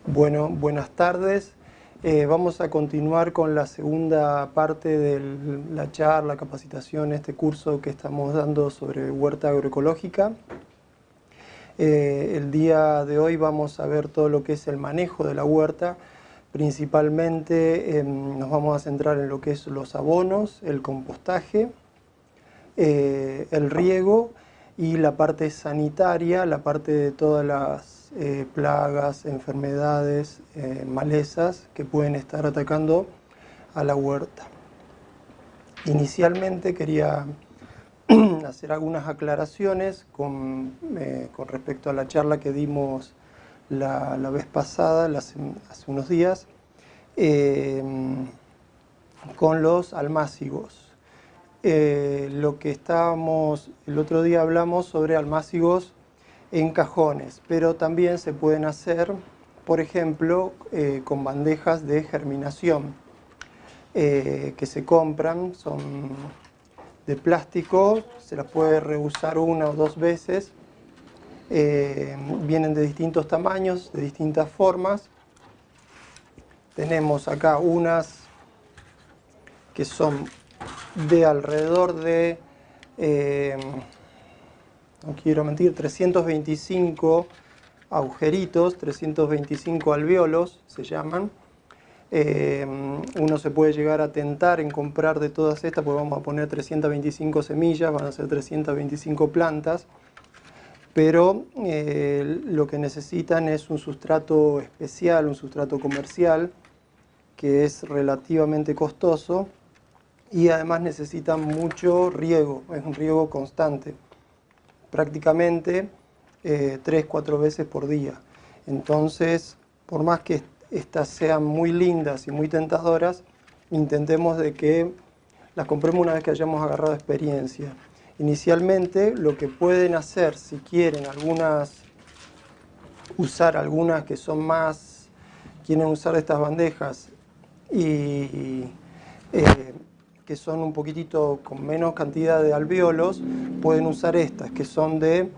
Bueno, buenas tardes. Vamos a continuar con la segunda parte de la charla, capacitación, este curso que estamos dando sobre huerta agroecológica. El día de hoy vamos a ver todo lo que es el manejo de la huerta. Principalmente nos vamos a centrar en lo que es los abonos, el compostaje, el riego y la parte sanitaria, la parte de todas las plagas, enfermedades, malezas que pueden estar atacando a la huerta. Inicialmente quería hacer algunas aclaraciones con respecto a la charla que dimos la vez pasada, hace unos días, con los almácigos. Lo que estábamos, el otro día hablamos sobre almácigos en cajones, pero también se pueden hacer, por ejemplo, con bandejas de germinación que se compran, son de plástico, se las puede reusar una o dos veces, vienen de distintos tamaños, de distintas formas. Tenemos acá unas que son de alrededor de, no quiero mentir, 325 agujeritos, 325 alvéolos se llaman. Uno se puede llegar a tentar en comprar de todas estas, porque vamos a poner 325 semillas, van a ser 325 plantas, pero lo que necesitan es un sustrato especial, un sustrato comercial, que es relativamente costoso y además necesitan mucho riego, es un riego constante, prácticamente 3-4 veces por día. Entonces, por más que estas sean muy lindas y muy tentadoras, intentemos de que las compremos una vez que hayamos agarrado experiencia. Inicialmente, lo que pueden hacer, si quieren usar algunas que son más, quieren usar estas bandejas y que son un poquitito con menos cantidad de alvéolos, pueden usar estas que son de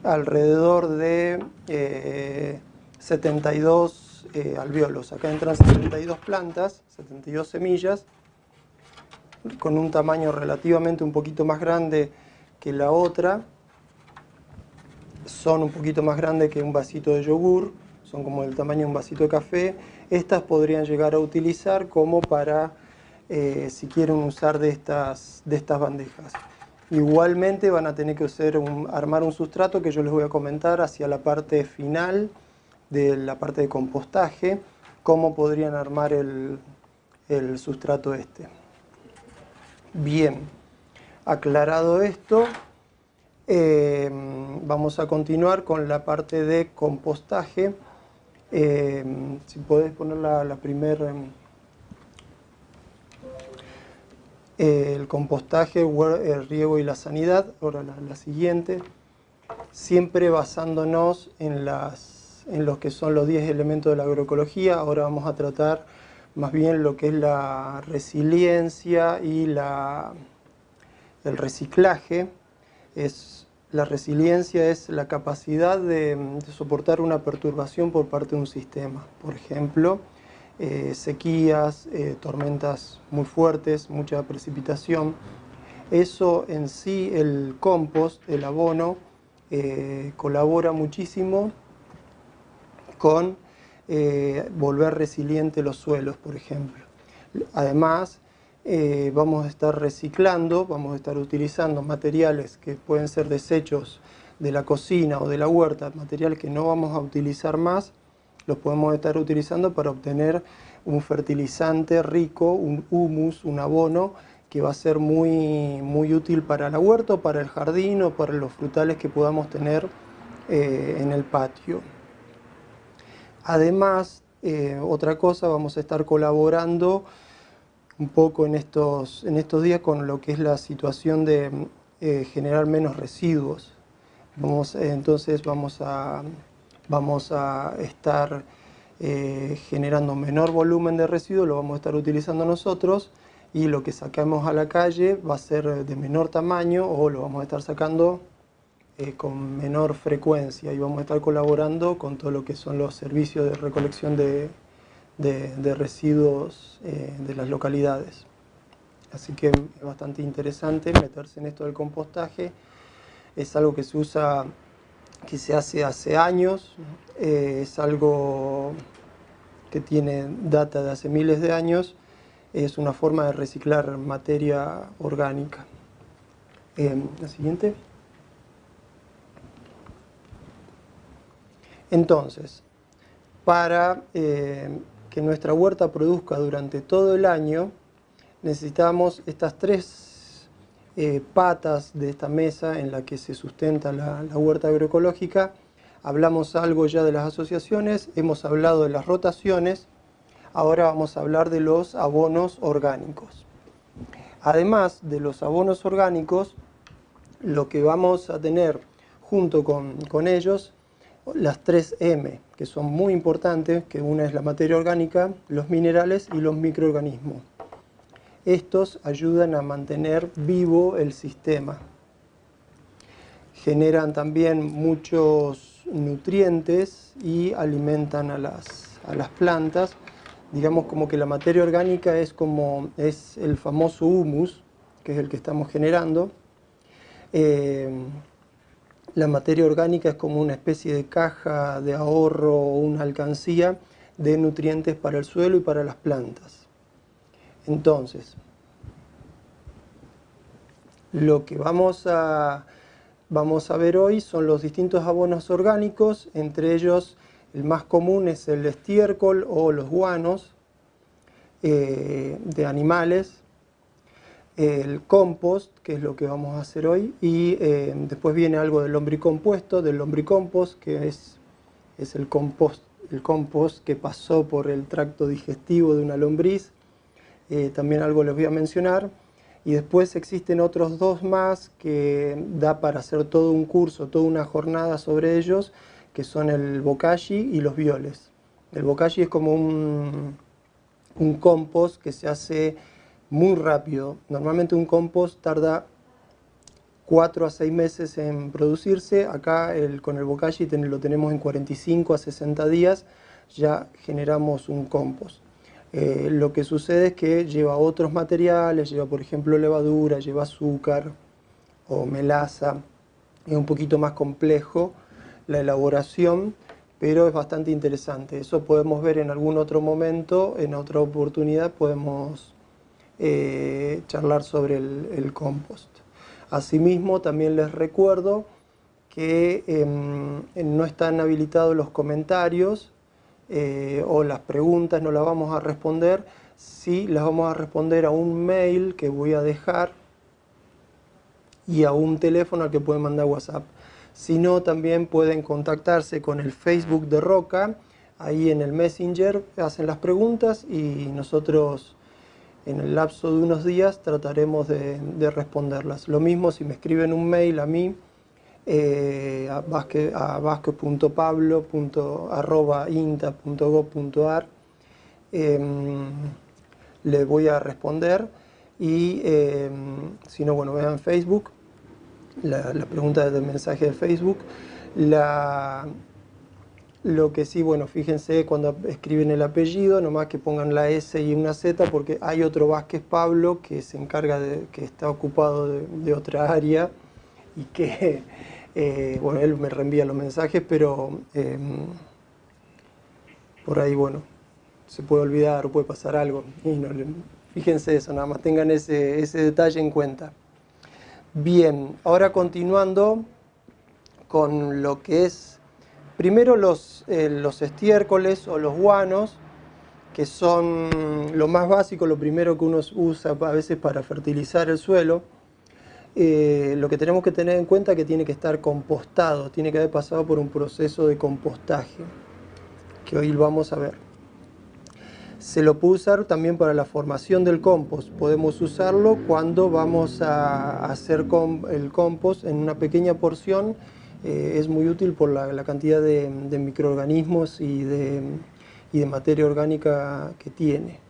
alrededor de 72 alvéolos. Acá entran 72 plantas, 72 semillas, con un tamaño relativamente un poquito más grande que la otra. Son un poquito más grandes que un vasito de yogur, son como del tamaño de un vasito de café. Estas podrían llegar a utilizar como para, si quieren usar de estas bandejas. Igualmente van a tener que armar un sustrato que yo les voy a comentar hacia la parte final de la parte de compostaje, cómo podrían armar el sustrato este. Bien, aclarado esto, vamos a continuar con la parte de compostaje. Si podés poner la primera, el compostaje, el riego y la sanidad. Ahora la siguiente, siempre basándonos en los que son los 10 elementos de la agroecología. Ahora vamos a tratar más bien lo que es la resiliencia y el reciclaje. La resiliencia es la capacidad de soportar una perturbación por parte de un sistema. Por ejemplo, sequías, tormentas muy fuertes, mucha precipitación. Eso en sí, el compost, el abono, colabora muchísimo con volver resilientes los suelos, por ejemplo. Además, vamos a estar reciclando, vamos a estar utilizando materiales que pueden ser desechos de la cocina o de la huerta, materiales que no vamos a utilizar más, los podemos estar utilizando para obtener un fertilizante rico, un humus, un abono, que va a ser muy, muy útil para la huerta, para el jardín o para los frutales que podamos tener en el patio. Además, otra cosa, vamos a estar colaborando un poco en estos días con lo que es la situación de generar menos residuos. Entonces vamos a estar generando menor volumen de residuos, lo vamos a estar utilizando nosotros, y lo que sacamos a la calle va a ser de menor tamaño o lo vamos a estar sacando con menor frecuencia, y vamos a estar colaborando con todo lo que son los servicios de recolección de residuos de las localidades. Así que es bastante interesante meterse en esto del compostaje. Es algo que se usa, que se hace años, es algo que tiene data de hace miles de años, es una forma de reciclar materia orgánica. La siguiente. Entonces, para que nuestra huerta produzca durante todo el año, necesitamos estas tres patas de esta mesa en la que se sustenta la huerta agroecológica. Hablamos algo ya de las asociaciones, hemos hablado de las rotaciones, ahora vamos a hablar de los abonos orgánicos. Además de los abonos orgánicos, lo que vamos a tener junto con ellos, las 3M, que son muy importantes, que una es la materia orgánica, los minerales y los microorganismos. Estos ayudan a mantener vivo el sistema. Generan también muchos nutrientes y alimentan a las plantas. Digamos como que la materia orgánica es el famoso humus, que es el que estamos generando. La materia orgánica es como una especie de caja de ahorro o una alcancía de nutrientes para el suelo y para las plantas. Entonces, lo que vamos a ver hoy son los distintos abonos orgánicos, entre ellos el más común es el estiércol o los guanos de animales, el compost, que es lo que vamos a hacer hoy, y después viene algo del lombricompuesto, del lombricompost, que es el compost que pasó por el tracto digestivo de una lombriz. También algo les voy a mencionar. Y después existen otros dos más que da para hacer todo un curso, toda una jornada sobre ellos, que son el bokashi y los bioles. El bokashi es como un compost que se hace muy rápido. Normalmente un compost tarda 4 a 6 meses en producirse. Acá con el bokashi lo tenemos en 45 a 60 días, ya generamos un compost. Lo que sucede es que lleva otros materiales, lleva por ejemplo levadura, lleva azúcar o melaza. Es un poquito más complejo la elaboración, pero es bastante interesante. Eso podemos ver en algún otro momento, en otra oportunidad podemos charlar sobre el compost. Asimismo, también les recuerdo que no están habilitados los comentarios o las preguntas, no las vamos a responder. Sí, las vamos a responder a un mail que voy a dejar y a un teléfono al que pueden mandar WhatsApp. Si no, también pueden contactarse con el Facebook de Roca, ahí en el Messenger hacen las preguntas y nosotros en el lapso de unos días trataremos de responderlas. Lo mismo si me escriben un mail a mí, a vasquez.pablo.inta.gov.ar, le voy a responder y si no, bueno, vean Facebook, la pregunta del mensaje de Facebook. Lo que sí, bueno, fíjense cuando escriben el apellido, nomás que pongan la S y una Z, porque hay otro Vázquez Pablo que se encarga que está ocupado de otra área y que, bueno, él me reenvía los mensajes, pero por ahí, bueno, se puede olvidar o puede pasar algo. Y no, fíjense eso, nada más tengan ese detalle en cuenta. Bien, ahora continuando con lo que es primero los estiércoles o los guanos, que son lo más básico, lo primero que uno usa a veces para fertilizar el suelo. Lo que tenemos que tener en cuenta es que tiene que estar compostado, tiene que haber pasado por un proceso de compostaje, que hoy vamos a ver. Se lo puede usar también para la formación del compost. Podemos usarlo cuando vamos a hacer el compost en una pequeña porción. Es muy útil por la cantidad de microorganismos y de materia orgánica que tiene.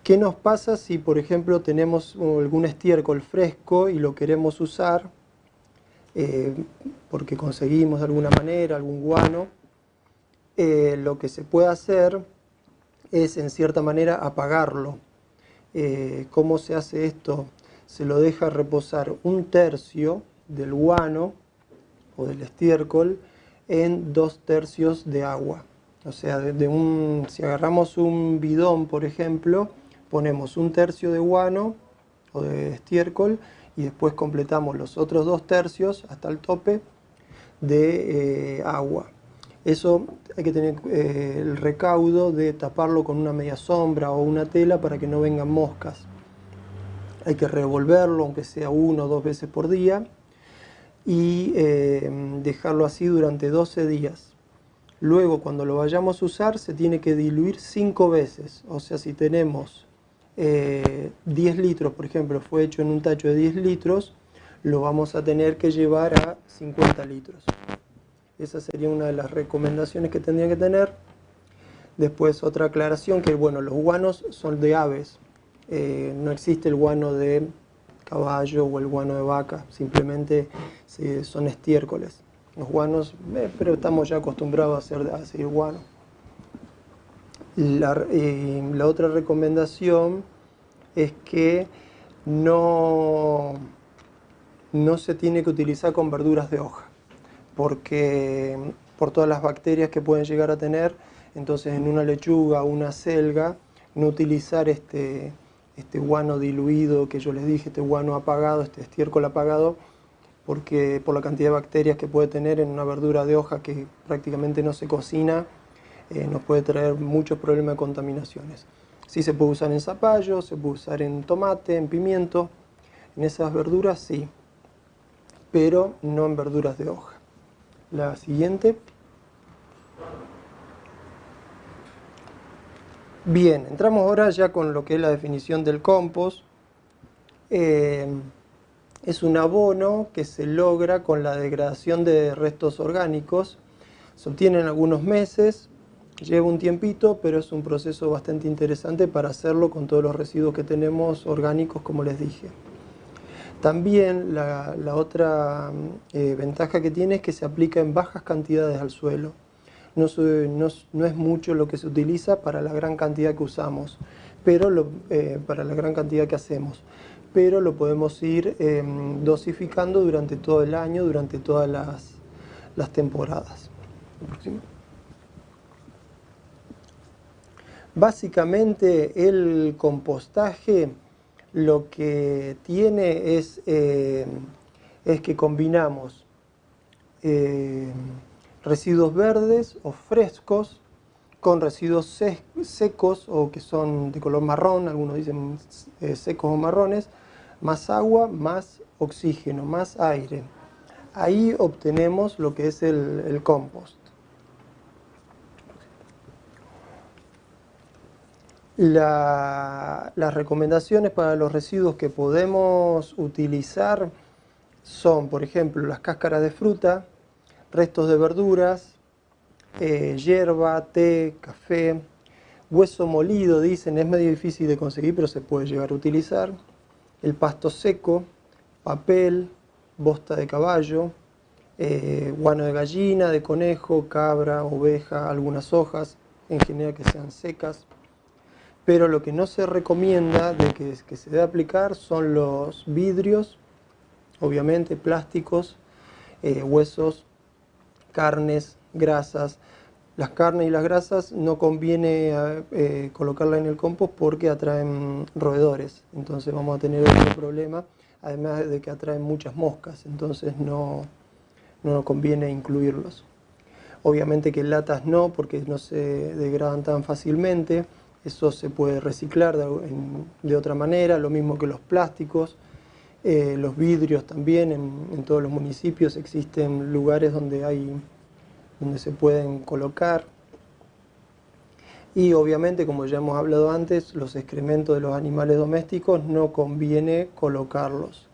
¿Qué nos pasa si, por ejemplo, tenemos algún estiércol fresco y lo queremos usar? porque conseguimos de alguna manera algún guano, lo que se puede hacer es en cierta manera apagarlo. ¿Cómo se hace esto? Se lo deja reposar un tercio del guano o del estiércol en 2/3 de agua. O sea, si agarramos un bidón, por ejemplo, ponemos 1/3 de guano o de estiércol y después completamos los otros 2/3 hasta el tope de agua. Eso hay que tener el recaudo de taparlo con una media sombra o una tela para que no vengan moscas. Hay que revolverlo, aunque sea 1 o 2 veces por día, y dejarlo así durante 12 días. Luego, cuando lo vayamos a usar, se tiene que diluir 5 veces. O sea, si tenemos 10 litros, por ejemplo, fue hecho en un tacho de 10 litros, lo vamos a tener que llevar a 50 litros. Esa sería una de las recomendaciones que tendría que tener. Después otra aclaración, que bueno, los guanos son de aves. No existe el guano de caballo o el guano de vaca, simplemente son estiércoles. Los guanos, pero estamos ya acostumbrados a hacer guano. La otra recomendación es que no se tiene que utilizar con verduras de hoja, porque por todas las bacterias que pueden llegar a tener, entonces en una lechuga o una selga, no utilizar este guano diluido que yo les dije, este guano apagado, este estiércol apagado, porque por la cantidad de bacterias que puede tener en una verdura de hoja que prácticamente no se cocina, nos puede traer muchos problemas de contaminaciones. Sí se puede usar en zapallo, se puede usar en tomate, en pimiento, en esas verduras sí, pero no en verduras de hoja. La siguiente. Bien, entramos ahora ya con lo que es la definición del compost. Es un abono que se logra con la degradación de restos orgánicos. Se obtiene en algunos meses, lleva un tiempito, pero es un proceso bastante interesante para hacerlo con todos los residuos que tenemos orgánicos, como les dije. También la otra ventaja que tiene es que se aplica en bajas cantidades al suelo. No es mucho lo que se utiliza para la gran cantidad que usamos, pero para la gran cantidad que hacemos. Pero lo podemos ir dosificando durante todo el año, durante todas las temporadas. Básicamente el compostaje lo que tiene es que combinamos residuos verdes o frescos con residuos secos o que son de color marrón, algunos dicen secos o marrones, más agua, más oxígeno, más aire. Ahí obtenemos lo que es el compost. Las recomendaciones para los residuos que podemos utilizar son, por ejemplo, las cáscaras de fruta, restos de verduras, hierba, té, café, hueso molido, dicen, es medio difícil de conseguir, pero se puede llegar a utilizar, el pasto seco, papel, bosta de caballo, guano de gallina, de conejo, cabra, oveja, algunas hojas, en general que sean secas. Pero lo que no se recomienda de que se debe aplicar son los vidrios, obviamente plásticos, huesos, carnes, grasas. Las carnes y las grasas no conviene colocarlas en el compost porque atraen roedores, entonces vamos a tener otro problema, además de que atraen muchas moscas, entonces no nos conviene incluirlos. Obviamente que latas no, porque no se degradan tan fácilmente. Eso se puede reciclar de otra manera, lo mismo que los plásticos, los vidrios también. En todos los municipios existen lugares donde se pueden colocar. Y obviamente, como ya hemos hablado antes, los excrementos de los animales domésticos no conviene colocarlos.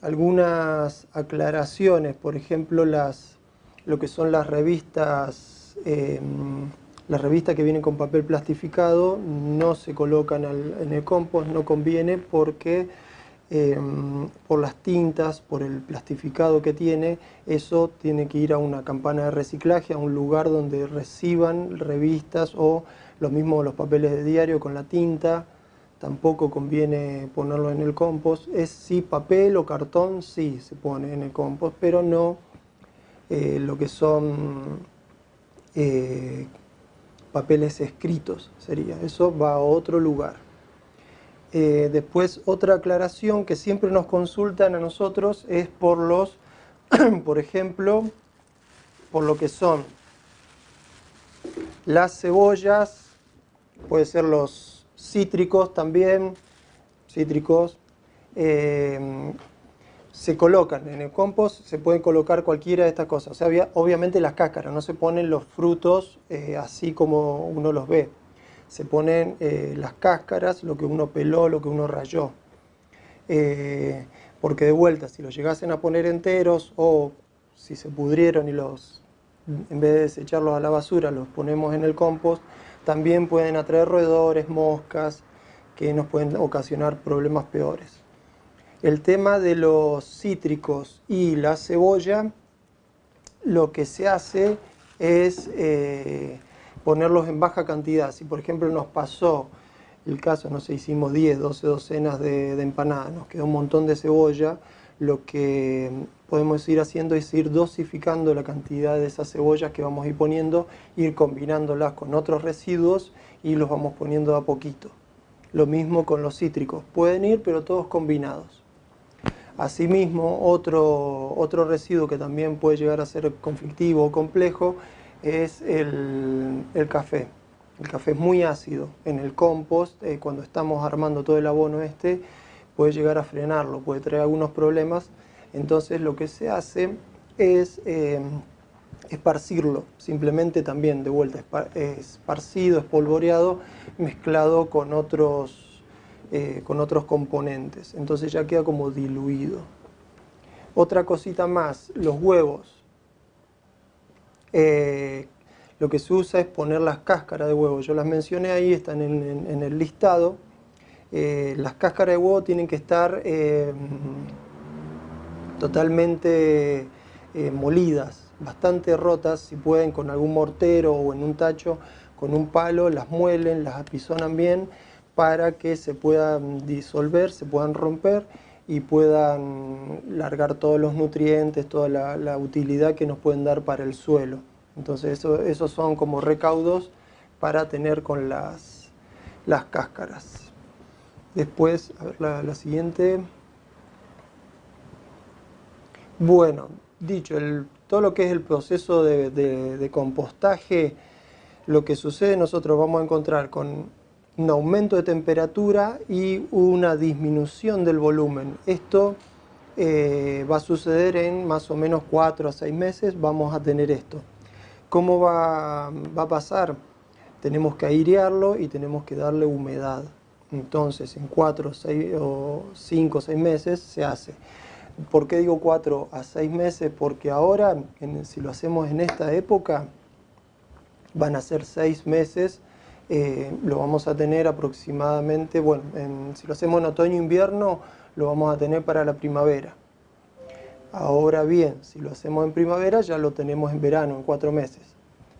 Algunas aclaraciones, por ejemplo, lo que son las revistas. Las revistas que vienen con papel plastificado no se colocan en el compost, no conviene porque por las tintas, por el plastificado que tiene, eso tiene que ir a una campana de reciclaje, a un lugar donde reciban revistas o lo mismo los papeles de diario con la tinta. Tampoco conviene ponerlo en el compost. Es sí papel o cartón, sí se pone en el compost, pero no lo que son papeles escritos sería. Eso va a otro lugar. Después otra aclaración que siempre nos consultan a nosotros es por los, por ejemplo, por lo que son las cebollas, puede ser los cítricos también, cítricos, se colocan en el compost, se pueden colocar cualquiera de estas cosas. O sea, obviamente las cáscaras, no se ponen los frutos así como uno los ve. Se ponen las cáscaras, lo que uno peló, lo que uno rayó. Porque de vuelta, si los llegasen a poner enteros o si se pudrieron y en vez de desecharlos a la basura, los ponemos en el compost, también pueden atraer roedores, moscas, que nos pueden ocasionar problemas peores. El tema de los cítricos y la cebolla, lo que se hace es ponerlos en baja cantidad. Si por ejemplo nos pasó el caso, no sé, hicimos 10, 12 docenas de empanadas, nos quedó un montón de cebolla, lo que podemos ir haciendo es ir dosificando la cantidad de esas cebollas que vamos a ir poniendo, ir combinándolas con otros residuos y los vamos poniendo de a poquito. Lo mismo con los cítricos, pueden ir pero todos combinados. Asimismo, otro residuo que también puede llegar a ser conflictivo o complejo es el café. El café es muy ácido. En el compost, cuando estamos armando todo el abono puede llegar a frenarlo, puede traer algunos problemas. Entonces lo que se hace es esparcirlo, simplemente también de vuelta, esparcido, espolvoreado, mezclado con otros componentes. Entonces ya queda como diluido. Otra cosita más, los huevos. Lo que se usa es poner las cáscaras de huevo. Yo las mencioné ahí, están en el listado. Las cáscaras de huevo tienen que estar totalmente molidas, bastante rotas, si pueden con algún mortero o en un tacho, con un palo, las muelen, las apisonan bien para que se puedan disolver, se puedan romper y puedan largar todos los nutrientes, toda la utilidad que nos pueden dar para el suelo. Entonces esos son como recaudos para tener con las cáscaras. Después, a ver la siguiente. Bueno, dicho, todo lo que es el proceso de compostaje, lo que sucede, nosotros vamos a encontrar con un aumento de temperatura y una disminución del volumen. Esto va a suceder en más o menos 4 a 6 meses, vamos a tener esto. ¿Cómo va a pasar? Tenemos que airearlo y tenemos que darle humedad. Entonces, en 4, 6 o 5 o 6 meses se hace. ¿Por qué digo 4 a 6 meses? Porque ahora, si lo hacemos en esta época, van a ser 6 meses. Lo vamos a tener aproximadamente, bueno, si lo hacemos en otoño-invierno, lo vamos a tener para la primavera. Ahora bien, si lo hacemos en primavera, ya lo tenemos en verano, en 4 meses.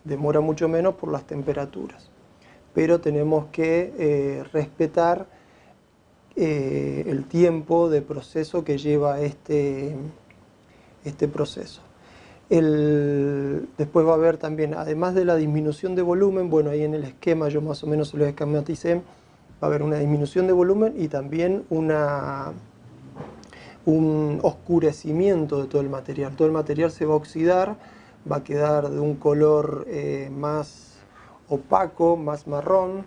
Demora mucho menos por las temperaturas. Pero tenemos que respetar el tiempo de proceso que lleva este proceso. Después va a haber también, además de la disminución de volumen, bueno, ahí en el esquema yo más o menos se lo esquematicé, va a haber una disminución de volumen y también un oscurecimiento de todo el material. Todo el material se va a oxidar, va a quedar de un color más opaco, más marrón.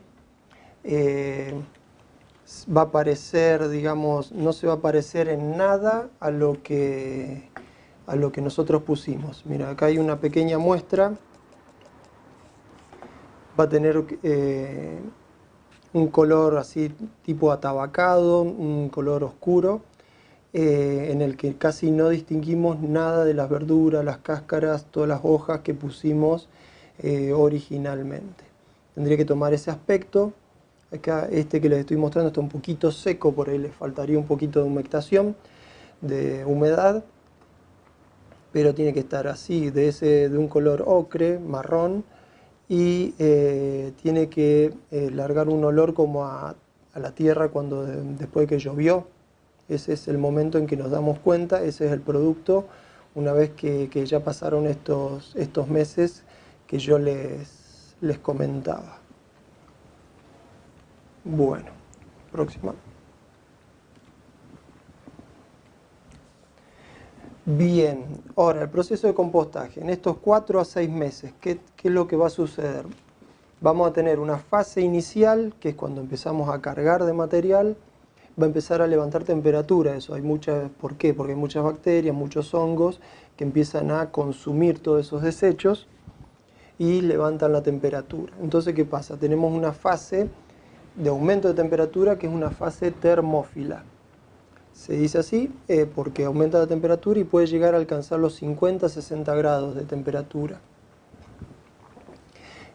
Va a parecer, digamos, no se va a parecer en nada a lo que nosotros pusimos. Mira, acá hay una pequeña muestra. Va a tener un color así tipo atabacado, un color oscuro, en el que casi no distinguimos nada de las verduras, las cáscaras, todas las hojas que pusimos originalmente. Tendría que tomar ese aspecto. Acá este que les estoy mostrando está un poquito seco, por ahí le faltaría un poquito de humectación, de humedad, pero tiene que estar así, de un color ocre, marrón, y tiene que largar un olor como a la tierra después de que llovió. Ese es el momento en que nos damos cuenta, ese es el producto, una vez que ya pasaron estos meses que yo les comentaba. Bueno, próxima. Bien, ahora el proceso de compostaje. En estos 4 a 6 meses, ¿qué es lo que va a suceder? Vamos a tener una fase inicial, que es cuando empezamos a cargar de material, va a empezar a levantar temperatura. Eso ¿por qué? Porque hay muchas bacterias, muchos hongos que empiezan a consumir todos esos desechos y levantan la temperatura. Entonces, ¿qué pasa? Tenemos una fase de aumento de temperatura que es una fase termófila. Se dice así porque aumenta la temperatura y puede llegar a alcanzar los 50-60 grados de temperatura.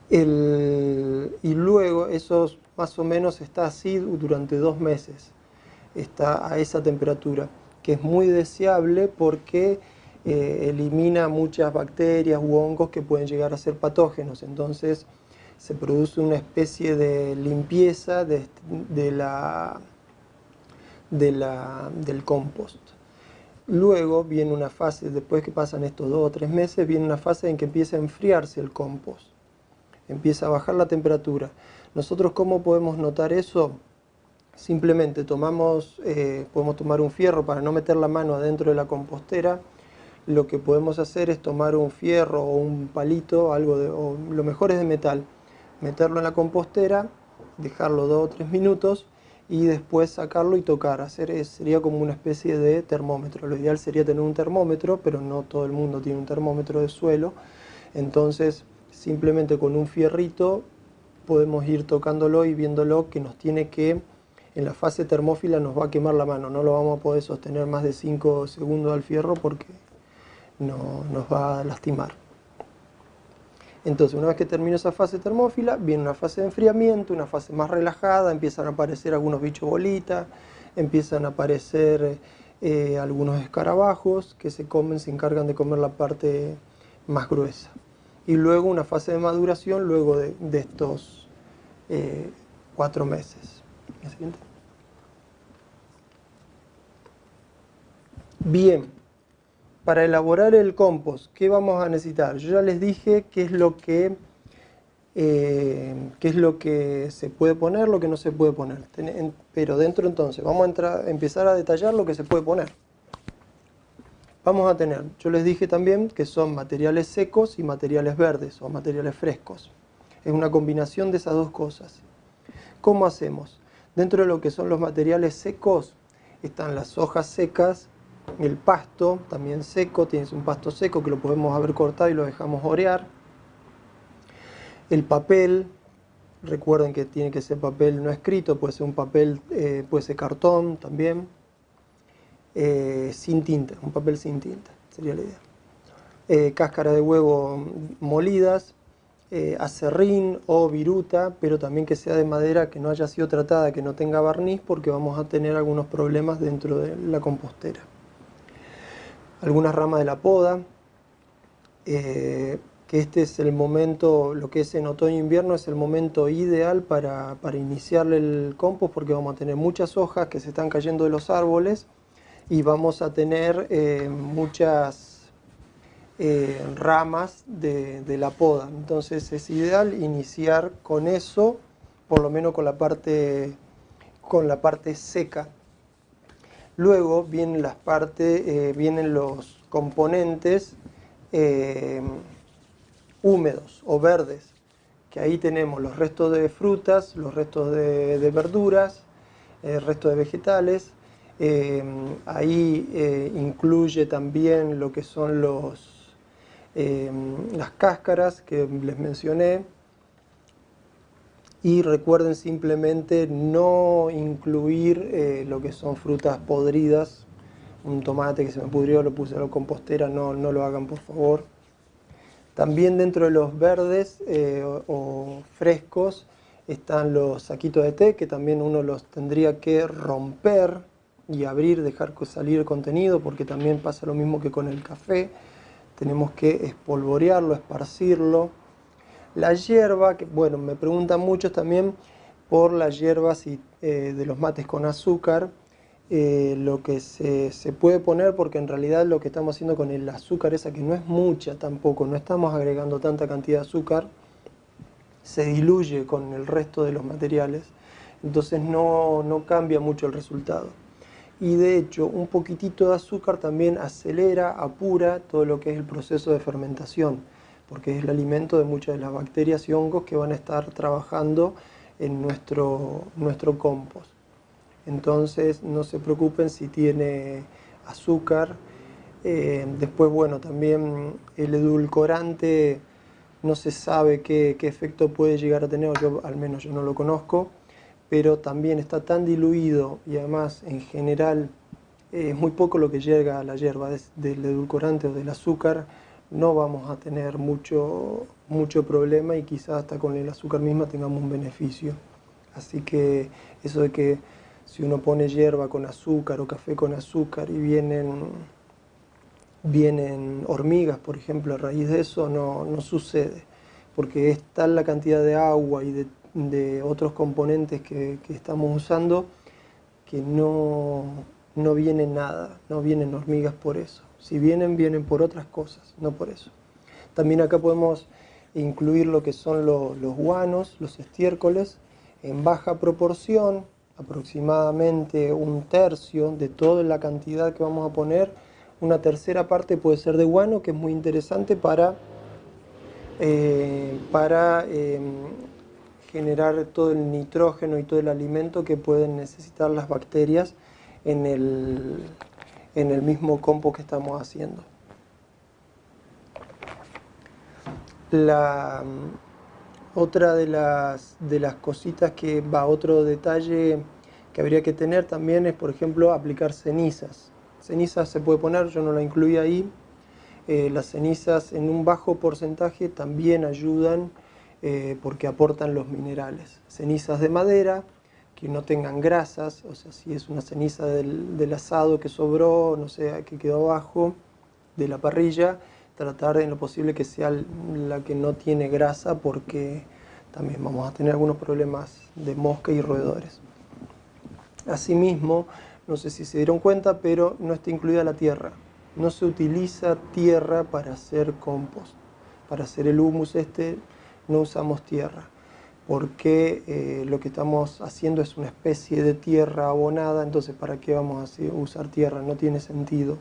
Y luego eso más o menos está así durante 2 meses. Está a esa temperatura, que es muy deseable porque elimina muchas bacterias u hongos que pueden llegar a ser patógenos. Entonces se produce una especie de limpieza del compost. Luego viene una fase, después que pasan estos 2 o 3 meses, viene una fase en que empieza a enfriarse el compost, empieza a bajar la temperatura. Nosotros, ¿cómo podemos notar eso? Simplemente podemos tomar un fierro para no meter la mano adentro de la compostera. Lo que podemos hacer es tomar un fierro o un palito, o lo mejor es de metal, meterlo en la compostera, dejarlo 2 o 3 minutos y después sacarlo y tocar. Sería como una especie de termómetro. Lo ideal sería tener un termómetro, pero no todo el mundo tiene un termómetro de suelo. Entonces, simplemente con un fierrito podemos ir tocándolo y viéndolo que en la fase termófila nos va a quemar la mano. No lo vamos a poder sostener más de 5 segundos al fierro porque nos va a lastimar. Entonces, una vez que termina esa fase termófila, viene una fase de enfriamiento, una fase más relajada, empiezan a aparecer algunos bichos bolitas, empiezan a aparecer algunos escarabajos que se encargan de comer la parte más gruesa. Y luego una fase de maduración luego de estos 4 meses. ¿El siguiente? Bien, para elaborar el compost, ¿qué vamos a necesitar? Yo ya les dije qué es lo que se puede poner, lo que no se puede poner. Pero dentro entonces, vamos a empezar a detallar lo que se puede poner. Vamos a tener, yo les dije también que son materiales secos y materiales verdes o materiales frescos. Es una combinación de esas dos cosas. ¿Cómo hacemos? Dentro de lo que son los materiales secos están las hojas secas, el pasto también seco, tienes un pasto seco que lo podemos haber cortado y lo dejamos orear. El papel, recuerden que tiene que ser papel no escrito, puede ser un papel, puede ser cartón también. Sin tinta, un papel sin tinta, sería la idea. Cáscara de huevo molidas, acerrín o viruta, pero también que sea de madera que no haya sido tratada, que no tenga barniz, porque vamos a tener algunos problemas dentro de la compostera. Algunas ramas de la poda, que este es el momento, lo que es en otoño e invierno, es el momento ideal para iniciar el compost, porque vamos a tener muchas hojas que se están cayendo de los árboles y vamos a tener muchas ramas de la poda. Entonces es ideal iniciar con eso, por lo menos con la parte seca. Luego vienen vienen los componentes húmedos o verdes, que ahí tenemos los restos de frutas, los restos de verduras, restos de vegetales. Ahí incluye también lo que son las cáscaras que les mencioné. Y recuerden simplemente no incluir lo que son frutas podridas. Un tomate que se me pudrió, lo puse a la compostera, no lo hagan por favor. También dentro de los verdes o frescos Están los saquitos de té, que también uno los tendría que romper y abrir, dejar salir el contenido, porque también pasa lo mismo que con el café. Tenemos que espolvorearlo, esparcirlo. La hierba, que bueno, me preguntan muchos también por las hierbas de los mates con azúcar, lo que se puede poner, porque en realidad lo que estamos haciendo con el azúcar, esa que no es mucha tampoco, no estamos agregando tanta cantidad de azúcar, se diluye con el resto de los materiales, entonces no cambia mucho el resultado. Y de hecho, un poquitito de azúcar también acelera, apura todo lo que es el proceso de fermentación, porque es el alimento de muchas de las bacterias y hongos que van a estar trabajando en nuestro compost. Entonces, no se preocupen si tiene azúcar. Después, bueno, también el edulcorante no se sabe qué efecto puede llegar a tener, al menos yo no lo conozco, pero también está tan diluido y además en general es muy poco lo que llega a la hierba del edulcorante o del azúcar. No vamos a tener mucho problema y quizás hasta con el azúcar misma tengamos un beneficio. Así que eso de que si uno pone hierba con azúcar o café con azúcar y vienen hormigas, por ejemplo, a raíz de eso, no sucede, porque es tal la cantidad de agua y de otros componentes que estamos usando que no viene nada, no vienen hormigas por eso. Si vienen por otras cosas, no por eso. También acá podemos incluir lo que son los guanos, los estiércoles, en baja proporción, aproximadamente 1/3 de toda la cantidad que vamos a poner. Una tercera parte puede ser de guano, que es muy interesante para generar todo el nitrógeno y todo el alimento que pueden necesitar las bacterias en el mismo compost que estamos haciendo. Otra de las cositas otro detalle que habría que tener también es, por ejemplo, aplicar cenizas. Cenizas se puede poner, yo no la incluí ahí. Las cenizas en un bajo porcentaje también ayudan porque aportan los minerales. Cenizas de madera, que no tengan grasas, o sea, si es una ceniza del asado que sobró, no sé, que quedó abajo de la parrilla, tratar en lo posible que sea la que no tiene grasa, porque también vamos a tener algunos problemas de mosca y roedores. Asimismo, no sé si se dieron cuenta, pero no está incluida la tierra. No se utiliza tierra para hacer compost. Para hacer el humus no usamos tierra, porque lo que estamos haciendo es una especie de tierra abonada, entonces ¿para qué vamos a usar tierra? No tiene sentido.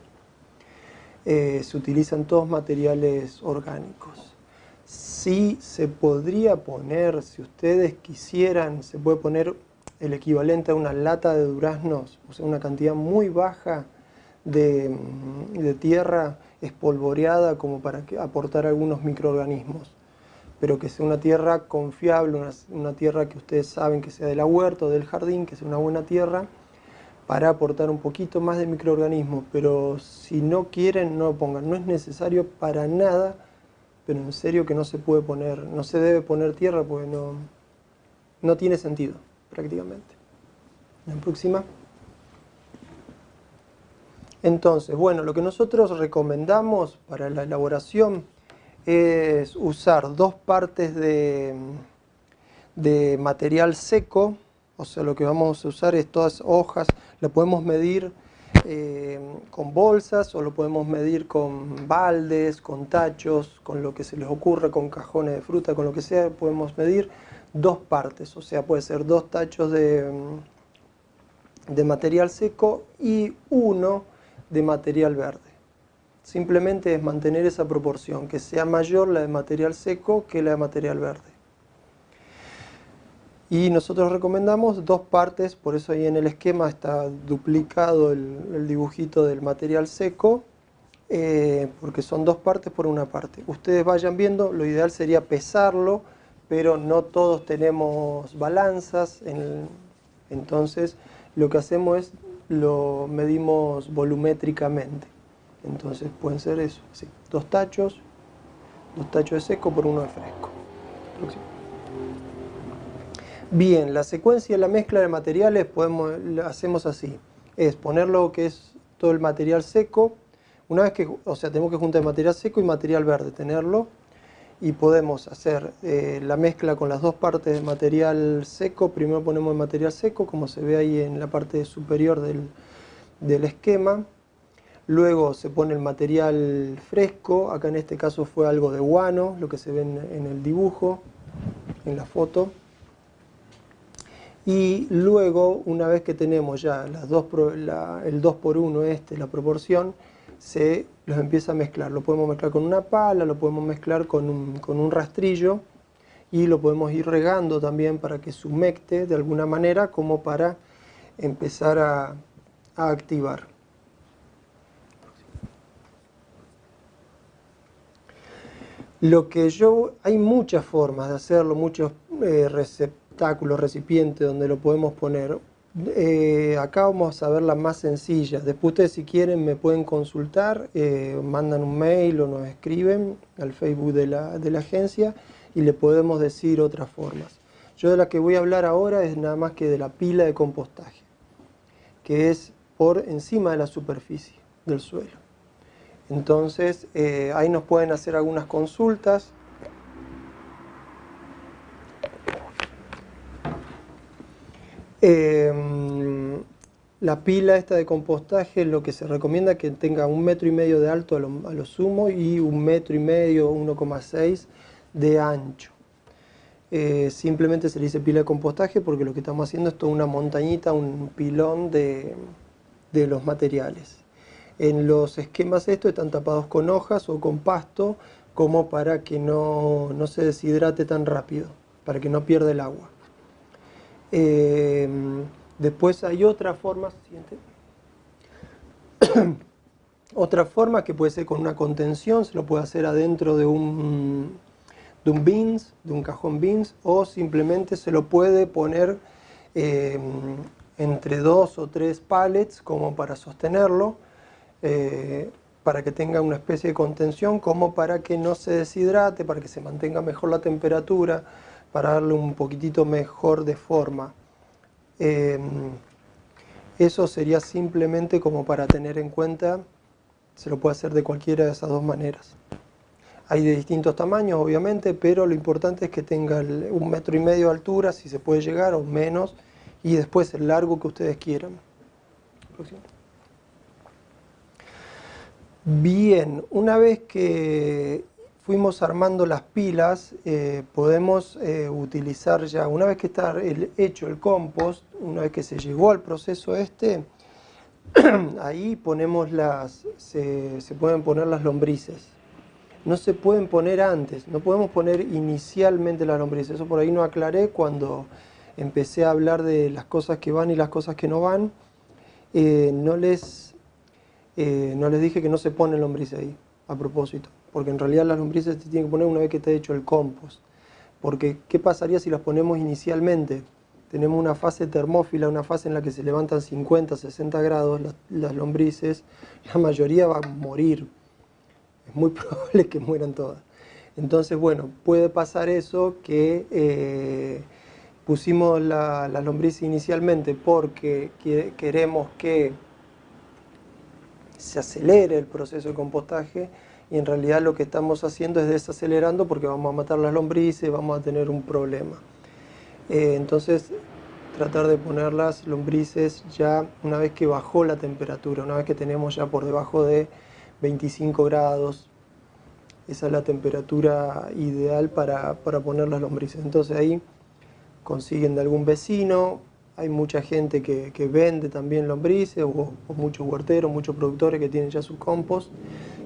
Se utilizan todos materiales orgánicos. Sí se podría poner, si ustedes quisieran, se puede poner el equivalente a una lata de duraznos, o sea, una cantidad muy baja de tierra espolvoreada como para aportar algunos microorganismos, pero que sea una tierra confiable, una tierra que ustedes saben que sea de la huerta o del jardín, que sea una buena tierra, para aportar un poquito más de microorganismos. Pero si no quieren, no pongan. No es necesario para nada, pero en serio que no se puede poner, no se debe poner tierra porque no tiene sentido prácticamente. La próxima. Entonces, bueno, lo que nosotros recomendamos para la elaboración es usar 2 partes de material seco. O sea, lo que vamos a usar es todas hojas. Lo podemos medir con bolsas, o lo podemos medir con baldes, con tachos, con lo que se les ocurra, con cajones de fruta, con lo que sea. Podemos medir 2 partes, o sea, puede ser 2 tachos de material seco y 1 de material verde. Simplemente es mantener esa proporción, que sea mayor la de material seco que la de material verde. Y nosotros recomendamos 2 partes, por eso ahí en el esquema está duplicado el dibujito del material seco, porque son 2 partes por 1 parte. Ustedes vayan viendo, lo ideal sería pesarlo, pero no todos tenemos balanzas, entonces lo que hacemos es lo medimos volumétricamente. Entonces pueden ser eso, así, 2 tachos de seco por 1 de fresco. Próximo. Bien, la secuencia de la mezcla de materiales la hacemos así. Es poner lo que es todo el material seco. Una vez que, o sea, tenemos que juntar material seco y material verde, tenerlo. Y podemos hacer la mezcla con las dos partes de material seco. Primero ponemos el material seco, como se ve ahí en la parte superior del esquema. Luego se pone el material fresco. Acá en este caso fue algo de guano, lo que se ve en el dibujo, en la foto. Y luego, una vez que tenemos ya el 2 por 1, la proporción, se los empieza a mezclar. Lo podemos mezclar con una pala, lo podemos mezclar con un rastrillo y lo podemos ir regando también para que se humecte de alguna manera, como para empezar a activar. Hay muchas formas de hacerlo, muchos receptáculos, recipientes donde lo podemos poner. Acá vamos a ver la más sencilla. Después ustedes, si quieren, me pueden consultar, mandan un mail o nos escriben al Facebook de la agencia y le podemos decir otras formas. Yo de la que voy a hablar ahora es nada más que de la pila de compostaje, que es por encima de la superficie del suelo. Entonces, ahí nos pueden hacer algunas consultas. La pila esta de compostaje, lo que se recomienda es que tenga 1,5 metros de alto a lo sumo y 1,5 metros, 1,6 de ancho. Simplemente se le dice pila de compostaje porque lo que estamos haciendo es toda una montañita, un pilón de los materiales. En los esquemas estos están tapados con hojas o con pasto, como para que no se deshidrate tan rápido, para que no pierda el agua. Después hay otra forma, otra forma que puede ser con una contención, se lo puede hacer adentro de un bins, de un cajón bins, o simplemente se lo puede poner entre 2 o 3 pallets como para sostenerlo, para que tenga una especie de contención, como para que no se deshidrate, para que se mantenga mejor la temperatura, para darle un poquitito mejor de forma. Eso sería simplemente como para tener en cuenta. Se lo puede hacer de cualquiera de esas dos maneras. Hay de distintos tamaños, obviamente, pero lo importante es que tenga 1,5 metros de altura, si se puede llegar, o menos, y después el largo que ustedes quieran. Próximo. Bien, una vez que fuimos armando las pilas, podemos utilizar ya, una vez que está hecho el compost, una vez que se llegó al proceso ahí ponemos se pueden poner las lombrices. No se pueden poner antes, no podemos poner inicialmente las lombrices. Eso por ahí no aclaré cuando empecé a hablar de las cosas que van y las cosas que no van. No les dije que no se ponen lombrices ahí, a propósito, porque en realidad las lombrices se tienen que poner una vez que esté hecho el compost. Porque, ¿qué pasaría si las ponemos inicialmente? Tenemos una fase termófila, una fase en la que se levantan 50, 60 grados las lombrices, la mayoría va a morir. Es muy probable que mueran todas. Entonces, bueno, puede pasar eso, que pusimos las lombrices inicialmente porque queremos que se acelere el proceso de compostaje, y en realidad lo que estamos haciendo es desacelerando, porque vamos a matar las lombrices, vamos a tener un problema. Entonces, tratar de poner las lombrices ya una vez que bajó la temperatura, una vez que tenemos ya por debajo de 25 grados. Esa es la temperatura ideal para poner las lombrices. Entonces ahí consiguen de algún vecino. Hay mucha gente que vende también lombrices, o muchos huerteros, muchos productores que tienen ya su compost,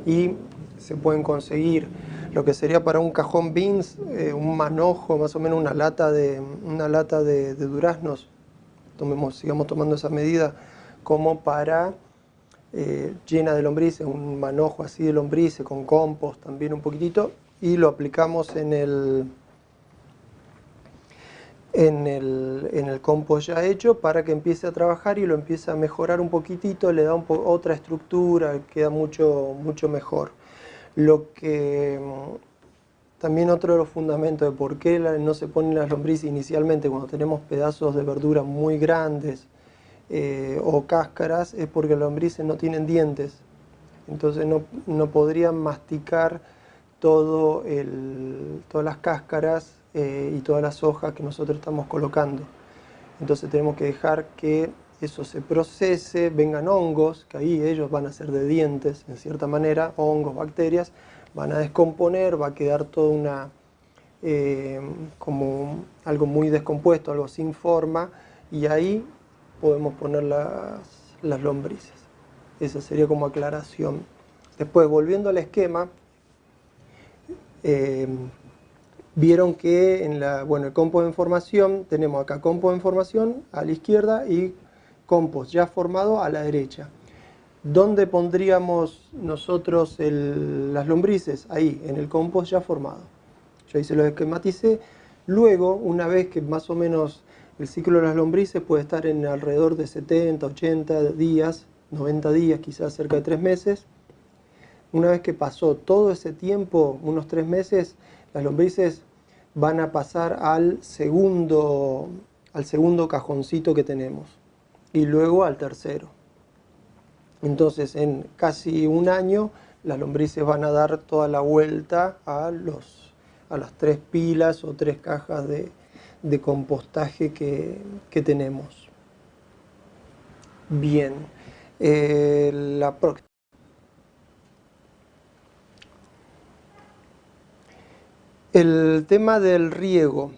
y se pueden conseguir lo que sería para un cajón beans, un manojo, más o menos una lata de duraznos. Sigamos tomando esa medida, como para llena de lombrices, un manojo así de lombrices con compost también un poquitito, y lo aplicamos en el compost ya hecho, para que empiece a trabajar y lo empiece a mejorar un poquitito, le da otra estructura, queda mucho mejor. Lo que también otro de los fundamentos de por qué no se ponen las lombrices inicialmente cuando tenemos pedazos de verdura muy grandes o cáscaras, es porque las lombrices no tienen dientes. Entonces no podrían masticar todas las cáscaras y todas las hojas que nosotros estamos colocando. Entonces tenemos que dejar que eso se procese, vengan hongos, que ahí ellos van a ser de dientes, en cierta manera, hongos, bacterias, van a descomponer, va a quedar toda como algo muy descompuesto, algo sin forma, y ahí podemos poner las lombrices. Esa sería como aclaración. Después, volviendo al esquema, vieron que en el compost en formación, tenemos acá compost en formación a la izquierda y compost ya formado a la derecha. ¿Dónde pondríamos nosotros las lombrices? Ahí, en el compost ya formado. Yo ahí se lo esquematicé. Luego, una vez que más o menos el ciclo de las lombrices puede estar en alrededor de 70, 80 días, 90 días, quizás cerca de 3 meses. Una vez que pasó todo ese tiempo, unos 3 meses, las lombrices van a pasar al segundo cajoncito que tenemos y luego al tercero. Entonces, en casi un año, las lombrices van a dar toda la vuelta a las 3 pilas o 3 cajas de compostaje que tenemos. Bien, la próxima. El tema del riego.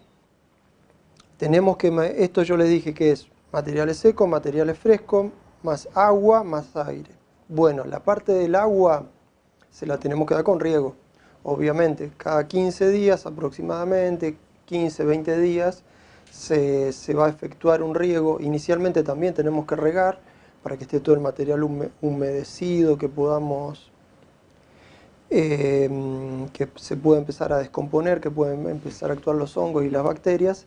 Tenemos que, esto yo les dije que es materiales secos, materiales frescos, más agua, más aire. Bueno, la parte del agua se la tenemos que dar con riego. Obviamente, cada 15 días aproximadamente, 15, 20 días, se va a efectuar un riego. Inicialmente también tenemos que regar para que esté todo el material humedecido, que podamos... que se pueda empezar a descomponer, que pueden empezar a actuar los hongos y las bacterias.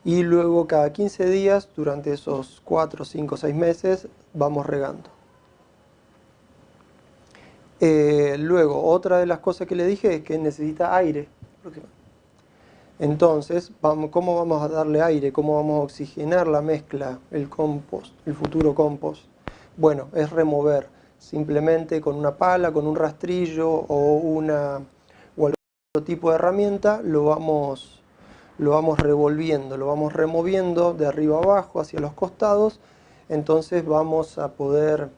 Y luego cada 15 días, durante esos 4, 5, 6 meses, vamos regando. Luego, otra de las cosas que le dije es que necesita aire. Entonces, ¿cómo vamos a darle aire? ¿Cómo vamos a oxigenar la mezcla, el compost, el futuro compost? Bueno, es remover. Simplemente con una pala, con un rastrillo o algún otro tipo de herramienta, lo vamos revolviendo, lo vamos removiendo de arriba abajo hacia los costados. Entonces vamos a poder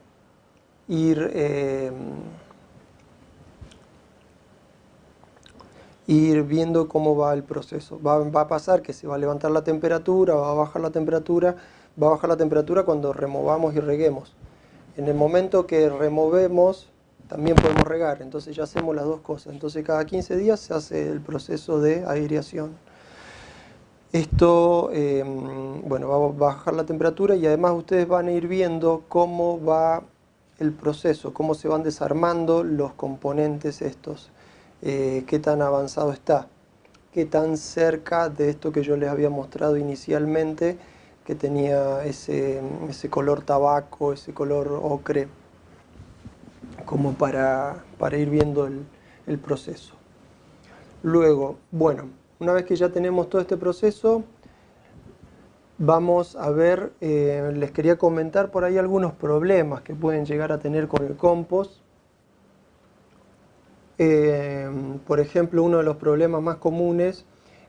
ir viendo cómo va el proceso. Va a pasar que se va a levantar la temperatura, va a bajar la temperatura, va a bajar la temperatura cuando removamos y reguemos. En el momento que removemos, también podemos regar, entonces ya hacemos las dos cosas. Entonces cada 15 días se hace el proceso de aireación. Esto, bueno, va a bajar la temperatura y además ustedes van a ir viendo cómo va el proceso, cómo se van desarmando los componentes estos, qué tan avanzado está, qué tan cerca de esto que yo les había mostrado inicialmente, que tenía ese color tabaco, ese color ocre, como para ir viendo el proceso. Luego, bueno, una vez que ya tenemos todo este proceso, vamos a ver, les quería comentar por ahí algunos problemas que pueden llegar a tener con el compost. Por ejemplo, uno de los problemas más comunes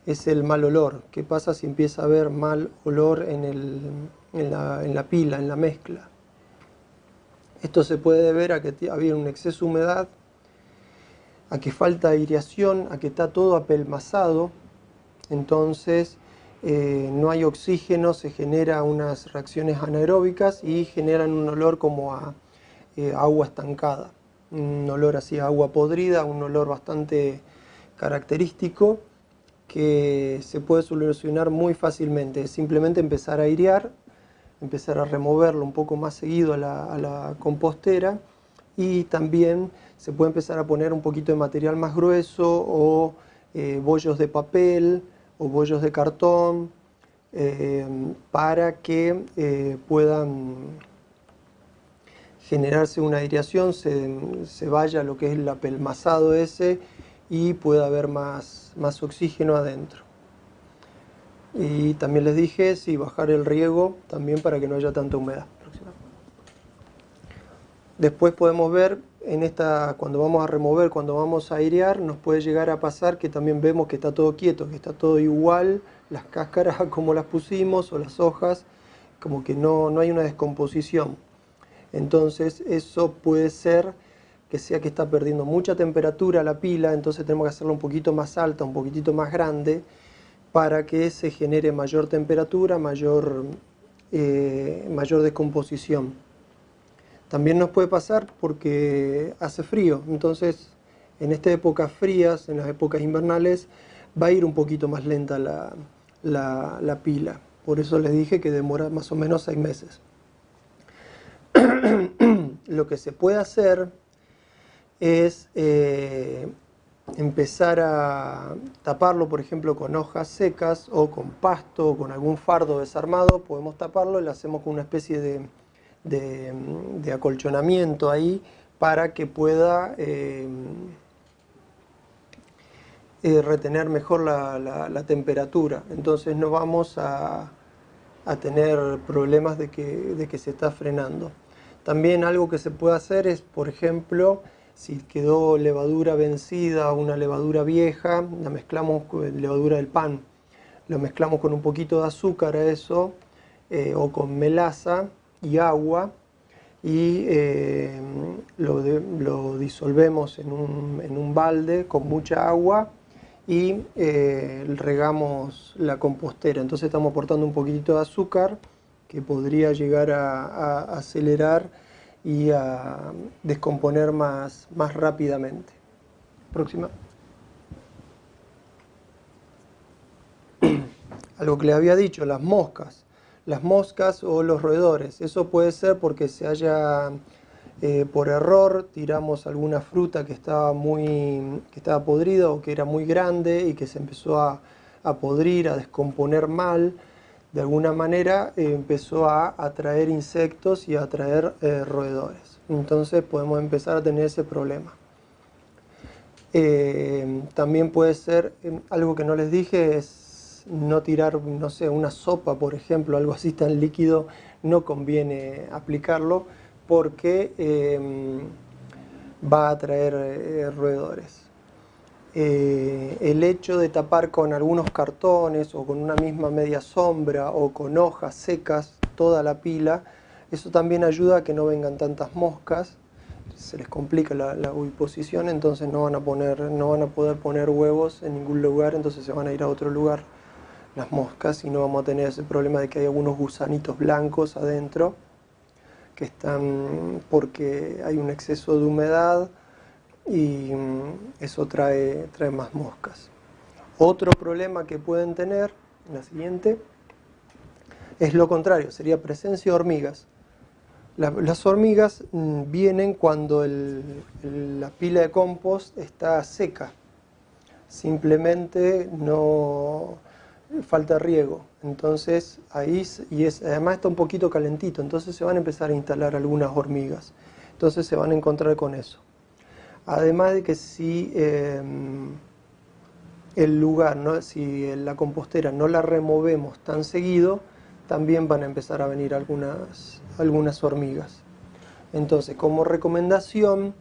es el mal olor. ¿Qué pasa si empieza a haber mal olor en la pila, en la mezcla? Esto se puede deber a que había un exceso de humedad, a que falta aireación, a que está todo apelmazado, entonces no hay oxígeno, se generan unas reacciones anaeróbicas y generan un olor como a agua estancada, un olor así a agua podrida, un olor bastante característico que se puede solucionar muy fácilmente. Simplemente empezar a airear, empezar a removerlo un poco más seguido a la compostera, y también se puede empezar a poner un poquito de material más grueso o bollos de papel o bollos de cartón para que puedan generarse una aireación, se vaya lo que es el apelmazado ese y pueda haber más oxígeno adentro. Y también les dije, sí, bajar el riego también para que no haya tanta humedad. Después podemos ver, cuando vamos a remover, cuando vamos a airear, nos puede llegar a pasar que también vemos que está todo quieto, que está todo igual, las cáscaras como las pusimos o las hojas, como que no hay una descomposición. Entonces eso puede ser que sea que está perdiendo mucha temperatura la pila, entonces tenemos que hacerla un poquito más alta, un poquitito más grande, para que se genere mayor temperatura, mayor descomposición. También nos puede pasar porque hace frío, entonces en estas épocas frías, en las épocas invernales, va a ir un poquito más lenta la pila. Por eso les dije que demora más o menos 6 meses. Lo que se puede hacer es empezar a taparlo, por ejemplo, con hojas secas o con pasto o con algún fardo desarmado. Podemos taparlo y lo hacemos con una especie de acolchonamiento ahí para que pueda retener mejor la temperatura. Entonces no vamos a tener problemas de que se está frenando. También algo que se puede hacer es, por ejemplo, si quedó levadura vencida o una levadura vieja, la mezclamos con levadura del pan, lo mezclamos con un poquito de azúcar a eso, o con melaza y agua, y lo disolvemos en un balde con mucha agua y regamos la compostera. Entonces estamos aportando un poquitito de azúcar que podría llegar a acelerar y a descomponer más rápidamente. Próxima. Algo que le había dicho, las moscas. Las moscas o los roedores. Eso puede ser porque se haya, por error, tiramos alguna fruta que estaba podrida o que era muy grande y que se empezó a podrir, a descomponer mal. De alguna manera empezó a atraer insectos y a atraer roedores. Entonces podemos empezar a tener ese problema. También puede ser, algo que no les dije es no tirar, no sé, una sopa, por ejemplo, algo así tan líquido, no conviene aplicarlo porque va a atraer roedores. El hecho de tapar con algunos cartones o con una misma media sombra o con hojas secas toda la pila, eso también ayuda a que no vengan tantas moscas. Se les complica la oviposición, entonces no van a poder poner huevos en ningún lugar, entonces se van a ir a otro lugar las moscas y no vamos a tener ese problema de que hay algunos gusanitos blancos adentro que están porque hay un exceso de humedad y eso trae más moscas. Otro problema que pueden tener, la siguiente, es lo contrario, sería presencia de hormigas. Las hormigas vienen cuando la pila de compost está seca, simplemente no falta riego, entonces ahí, además está un poquito calentito, entonces se van a empezar a instalar algunas hormigas, entonces se van a encontrar con eso. Además de que si el lugar, ¿no? Si la compostera no la removemos tan seguido, también van a empezar a venir algunas hormigas. Entonces, como recomendación,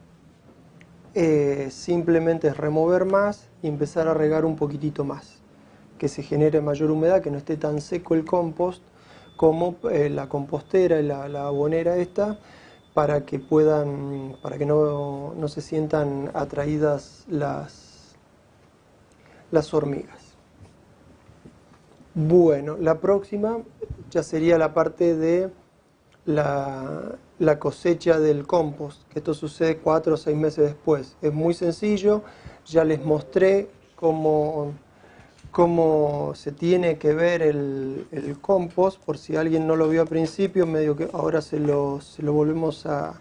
simplemente es remover más y empezar a regar un poquitito más, que se genere mayor humedad, que no esté tan seco el compost como la compostera y la abonera esta, para que no se sientan atraídas las hormigas. Bueno, la próxima ya sería la parte de la cosecha del compost, que esto sucede 4 o 6 meses después. Es muy sencillo, ya les mostré cómo se tiene que ver el compost, por si alguien no lo vio al principio, medio que ahora se lo volvemos a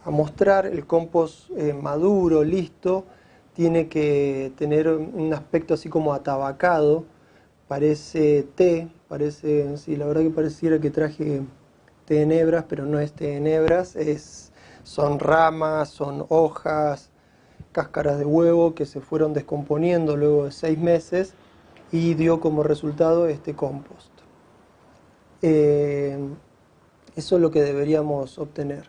mostrar. El compost maduro, listo, tiene que tener un aspecto así como atabacado, parece té, sí, la verdad que pareciera que traje té de hebras, pero no es té de hebras, son ramas, son hojas, cáscaras de huevo que se fueron descomponiendo luego de 6 meses y dio como resultado este compost. Eso es lo que deberíamos obtener.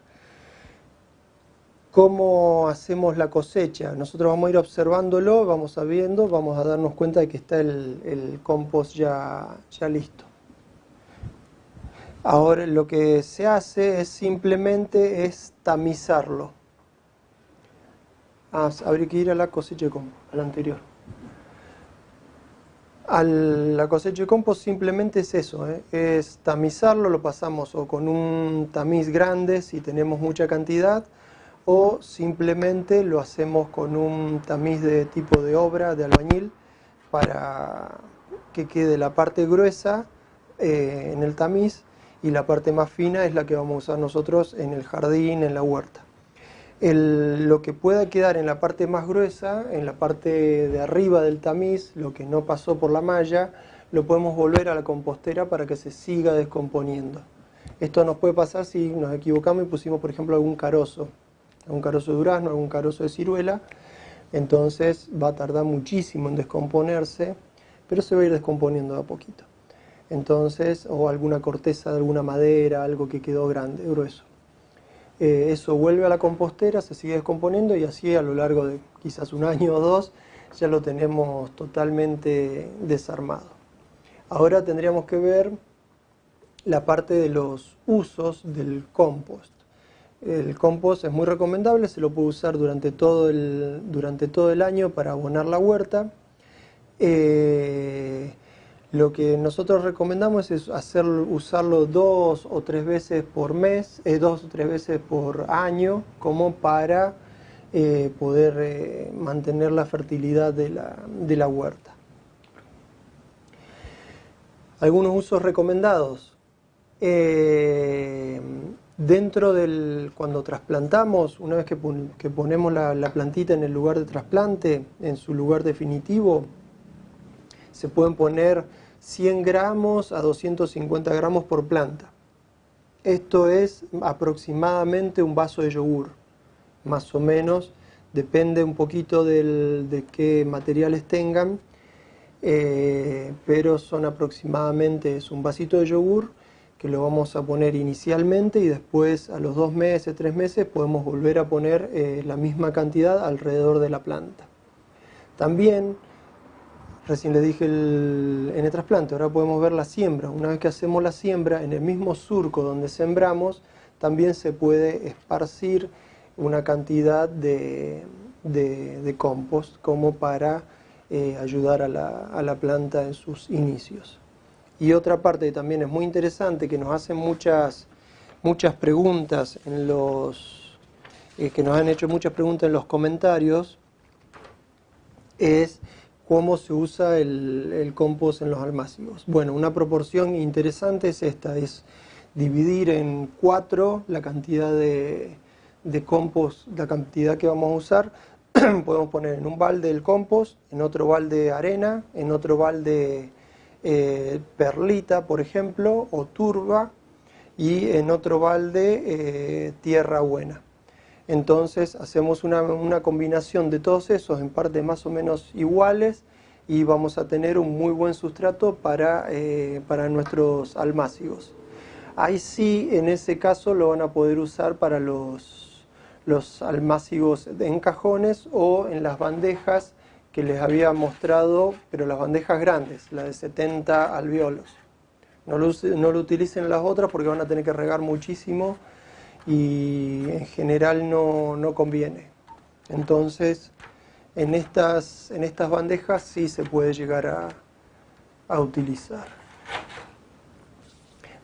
¿Cómo hacemos la cosecha? Nosotros vamos a ir observándolo, vamos a viendo, vamos a darnos cuenta de que está el compost ya listo. Ahora lo que se hace es simplemente tamizarlo. Habría que ir a la cosecha de compost, a la anterior. A la cosecha de compost simplemente es eso, es tamizarlo, lo pasamos o con un tamiz grande si tenemos mucha cantidad, o simplemente lo hacemos con un tamiz de tipo de obra, de albañil, para que quede la parte gruesa en el tamiz y la parte más fina es la que vamos a usar nosotros en el jardín, en la huerta. Lo que pueda quedar en la parte más gruesa, en la parte de arriba del tamiz, lo que no pasó por la malla, lo podemos volver a la compostera para que se siga descomponiendo. Esto nos puede pasar si nos equivocamos y pusimos, por ejemplo, algún carozo de durazno, algún carozo de ciruela, entonces va a tardar muchísimo en descomponerse, pero se va a ir descomponiendo de a poquito. Entonces, o alguna corteza de alguna madera, algo que quedó grande, grueso. Eso vuelve a la compostera, se sigue descomponiendo y así a lo largo de quizás un año o dos ya lo tenemos totalmente desarmado. Ahora tendríamos que ver la parte de los usos del compost. El compost es muy recomendable, se lo puede usar durante todo el año para abonar la huerta. Lo que nosotros recomendamos es usarlo 2 o 3 veces por mes, 2 o 3 veces por año, como para poder mantener la fertilidad de la huerta. Algunos usos recomendados. Cuando trasplantamos, una vez que ponemos la plantita en el lugar de trasplante, en su lugar definitivo, se pueden poner 100 gramos a 250 gramos por planta. Esto es aproximadamente un vaso de yogur, más o menos, depende un poquito de qué materiales tengan, pero son aproximadamente, es un vasito de yogur que lo vamos a poner inicialmente y después a los 2 meses, 3 meses podemos volver a poner la misma cantidad alrededor de la planta. También, recién le dije en el trasplante, ahora podemos ver la siembra. Una vez que hacemos la siembra, en el mismo surco donde sembramos, también se puede esparcir una cantidad de compost como para ayudar a la planta en sus inicios. Y otra parte que también es muy interesante, que nos hacen muchas preguntas que nos han hecho muchas preguntas en los comentarios, es cómo se usa el compost en los almácigos. Bueno, una proporción interesante es esta, es dividir en 4 la cantidad de compost, la cantidad que vamos a usar. Podemos poner en un balde el compost, en otro balde arena, en otro balde perlita, por ejemplo, o turba, y en otro balde tierra buena. Entonces hacemos una combinación de todos esos en partes más o menos iguales y vamos a tener un muy buen sustrato para nuestros almácigos. Ahí sí, en ese caso lo van a poder usar para los almácigos en cajones o en las bandejas que les había mostrado, pero las bandejas grandes, las de 70 alvéolos. No lo utilicen las otras porque van a tener que regar muchísimo y en general no conviene. Entonces, en estas bandejas sí se puede llegar a utilizar.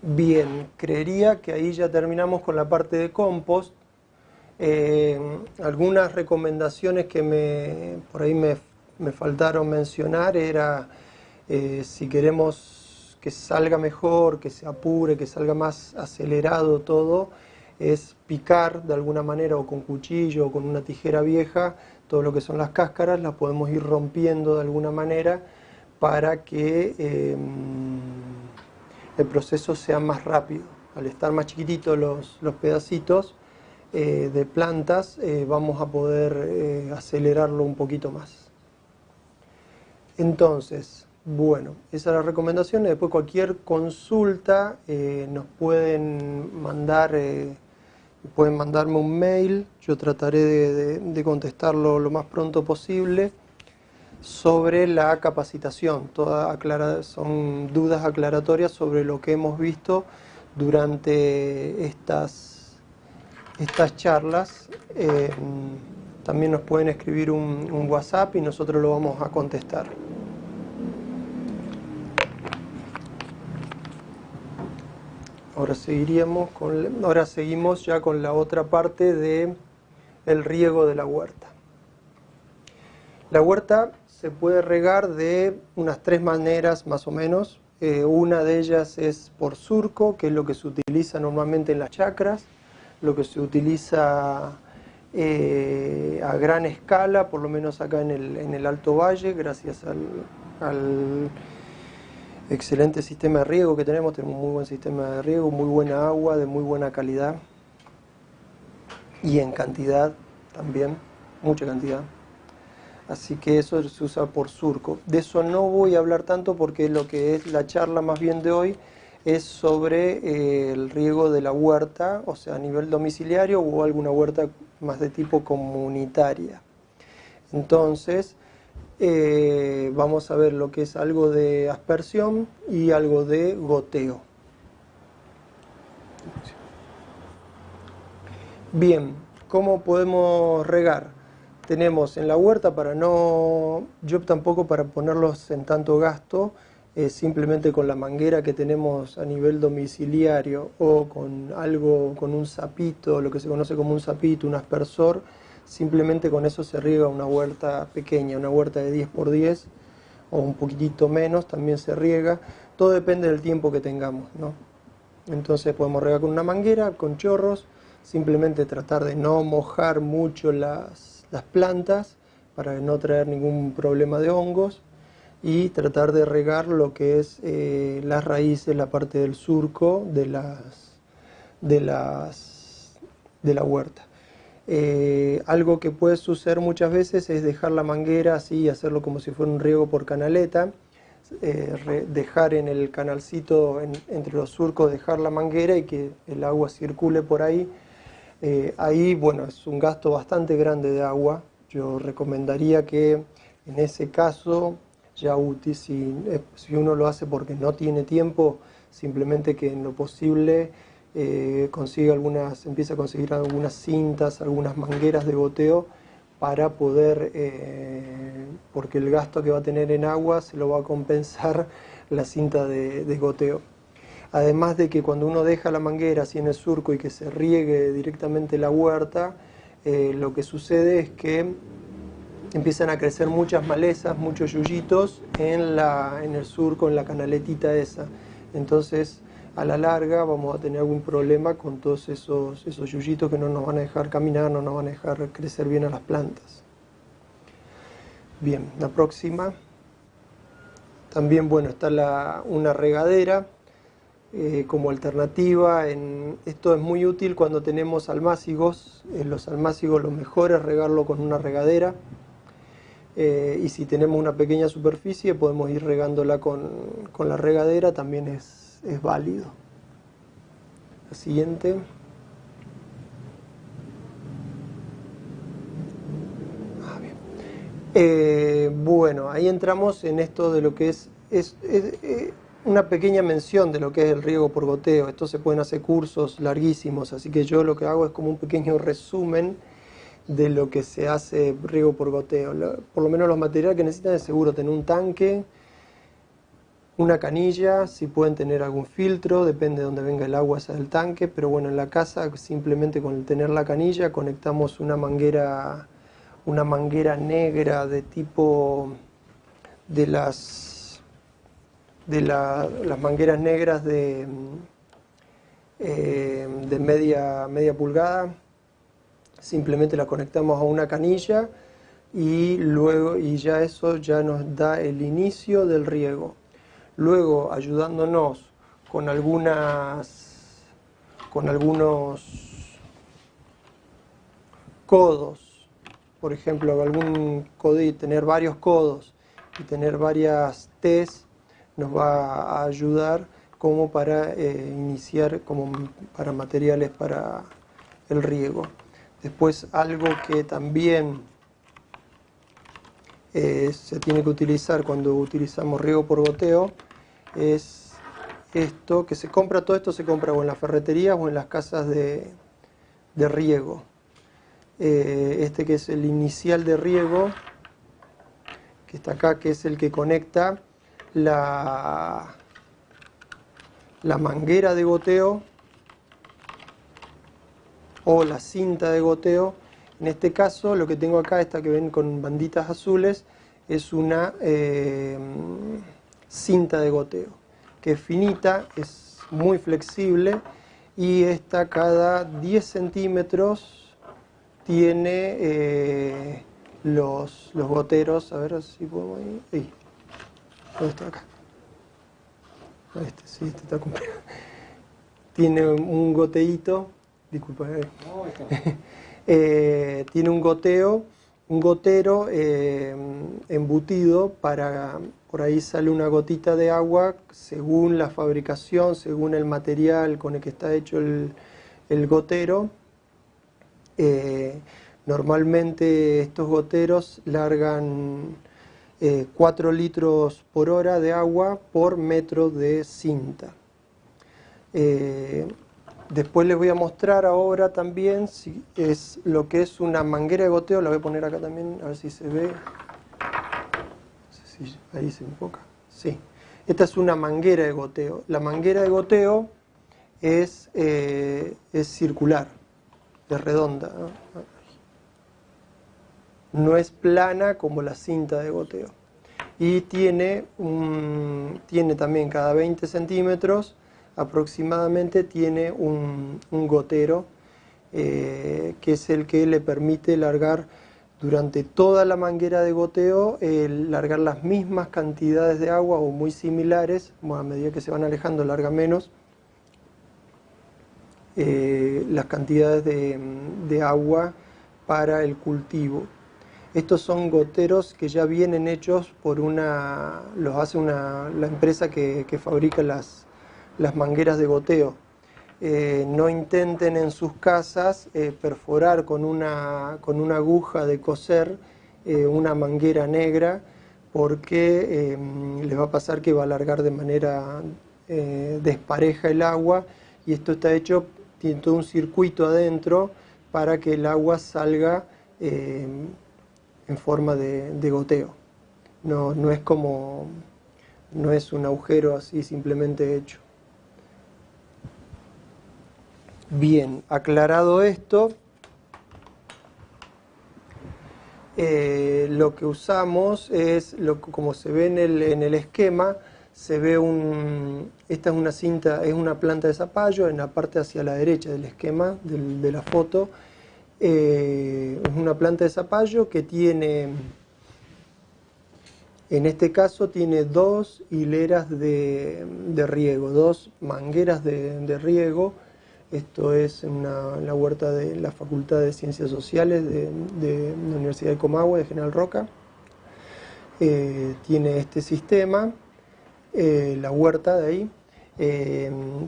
Bien, creería que ahí ya terminamos con la parte de compost. Algunas recomendaciones que por ahí me faltaron mencionar era si queremos que salga mejor, que se apure, que salga más acelerado todo, es picar de alguna manera o con cuchillo o con una tijera vieja todo lo que son las cáscaras, las podemos ir rompiendo de alguna manera para que el proceso sea más rápido. Al estar más chiquititos los pedacitos, de plantas, vamos a poder acelerarlo un poquito más. Entonces, bueno, esa es la recomendación. Después cualquier consulta nos pueden mandarme un mail, yo trataré de contestarlo lo más pronto posible sobre la capacitación. Son dudas aclaratorias sobre lo que hemos visto durante estas charlas. También nos pueden escribir un WhatsApp y nosotros lo vamos a contestar. Ahora seguimos ya con la otra parte de el riego de la huerta. La huerta se puede regar de unas 3 maneras más o menos. Una de ellas es por surco, que es lo que se utiliza normalmente en las chacras, lo que se utiliza a gran escala, por lo menos acá en el Alto Valle, gracias al excelente sistema de riego que tenemos un muy buen sistema de riego, muy buena agua, de muy buena calidad y en cantidad también, mucha cantidad. Así que eso se usa por surco. De eso no voy a hablar tanto porque lo que es la charla más bien de hoy es sobre el riego de la huerta, o sea, a nivel domiciliario o alguna huerta más de tipo comunitaria. Entonces, vamos a ver lo que es algo de aspersión y algo de goteo. Bien, ¿cómo podemos regar? Tenemos en la huerta, yo tampoco para ponerlos en tanto gasto, simplemente con la manguera que tenemos a nivel domiciliario o con un sapito, lo que se conoce como un sapito, un aspersor, simplemente con eso se riega una huerta pequeña, una huerta de 10 por 10 o un poquitito menos, también se riega. Todo depende del tiempo que tengamos, ¿no? Entonces podemos regar con una manguera, con chorros, simplemente tratar de no mojar mucho las plantas para no traer ningún problema de hongos y tratar de regar lo que es las raíces, la parte del surco de la huerta. Algo que puede suceder muchas veces es dejar la manguera así y hacerlo como si fuera un riego por canaleta, dejar en el canalcito entre los surcos, dejar la manguera y que el agua circule por ahí. Ahí, bueno, es un gasto bastante grande de agua. Yo recomendaría que en ese caso, si uno lo hace porque no tiene tiempo, simplemente que en lo posible empiece a conseguir algunas cintas, algunas mangueras de goteo para poder, porque el gasto que va a tener en agua se lo va a compensar la cinta de goteo. Además de que cuando uno deja la manguera así en el surco y que se riegue directamente la huerta, lo que sucede es que empiezan a crecer muchas malezas, muchos yuyitos en el surco, en la canaletita esa. Entonces, a la larga vamos a tener algún problema con todos esos yuyitos que no nos van a dejar caminar, no nos van a dejar crecer bien a las plantas. Bien, la próxima. También, bueno, está una regadera. Como alternativa, esto es muy útil cuando tenemos almácigos. Los almácigos lo mejor es regarlo con una regadera, y si tenemos una pequeña superficie podemos ir regándola con la regadera, también es válido. La siguiente. Bien. Bueno, ahí entramos en esto de lo que es una pequeña mención de lo que es el riego por goteo. Esto se pueden hacer cursos larguísimos, así que yo lo que hago es como un pequeño resumen de lo que se hace riego por goteo. Por lo menos los materiales que necesitan es seguro tener un tanque, una canilla, si pueden tener algún filtro, depende de dónde venga el agua esa del tanque, pero bueno, en la casa simplemente con tener la canilla conectamos una manguera negra de tipo de las mangueras negras de media pulgada. Simplemente la conectamos a una canilla y ya eso ya nos da el inicio del riego. Luego, ayudándonos con algunos codos, por ejemplo, tener varios codos y tener varias T's, nos va a ayudar como para iniciar, como para materiales para el riego. Después, algo que también se tiene que utilizar cuando utilizamos riego por goteo es esto, que se compra, todo esto se compra o en las ferreterías o en las casas de riego. Este que es el inicial de riego, que está acá, que es el que conecta la manguera de goteo o la cinta de goteo. En este caso, lo que tengo acá, esta que ven con banditas azules, es una cinta de goteo, que es finita, es muy flexible, y esta cada 10 centímetros tiene los goteros. A ver si podemos ir. Ahí. ¿Dónde está acá? Sí, este está complicado. Tiene un goteíto. Disculpa. Tiene un gotero embutido para, por ahí sale una gotita de agua según la fabricación, según el material con el que está hecho el gotero. Normalmente estos goteros largan 4 litros por hora de agua por metro de cinta. Después les voy a mostrar ahora también si es lo que es una manguera de goteo. La voy a poner acá también, a ver si se ve. No sé si ahí se enfoca. Sí. Esta es una manguera de goteo. La manguera de goteo es circular, es redonda, no es plana como la cinta de goteo. Y tiene también cada 20 centímetros aproximadamente tiene un gotero que es el que le permite largar durante toda la manguera de goteo, largar las mismas cantidades de agua o muy similares. Bueno, a medida que se van alejando larga menos las cantidades de agua para el cultivo. Estos son goteros que ya vienen hechos por los hace la empresa que fabrica las mangueras de goteo. No intenten en sus casas perforar con una aguja de coser una manguera negra, porque les va a pasar que va a largar de manera despareja el agua, y esto está hecho, tiene todo un circuito adentro para que el agua salga en forma de goteo. No es un agujero así simplemente hecho. Bien, aclarado esto, lo que usamos es, como se ve en el esquema, se ve esta es una cinta, es una planta de zapallo en la parte hacia la derecha del esquema de la foto. Es una planta de zapallo que tiene, en este caso tiene 2 hileras de riego, 2 mangueras de riego. Esto es en la huerta de la Facultad de Ciencias Sociales de la Universidad de Comahue, de General Roca. Tiene este sistema, la huerta de ahí.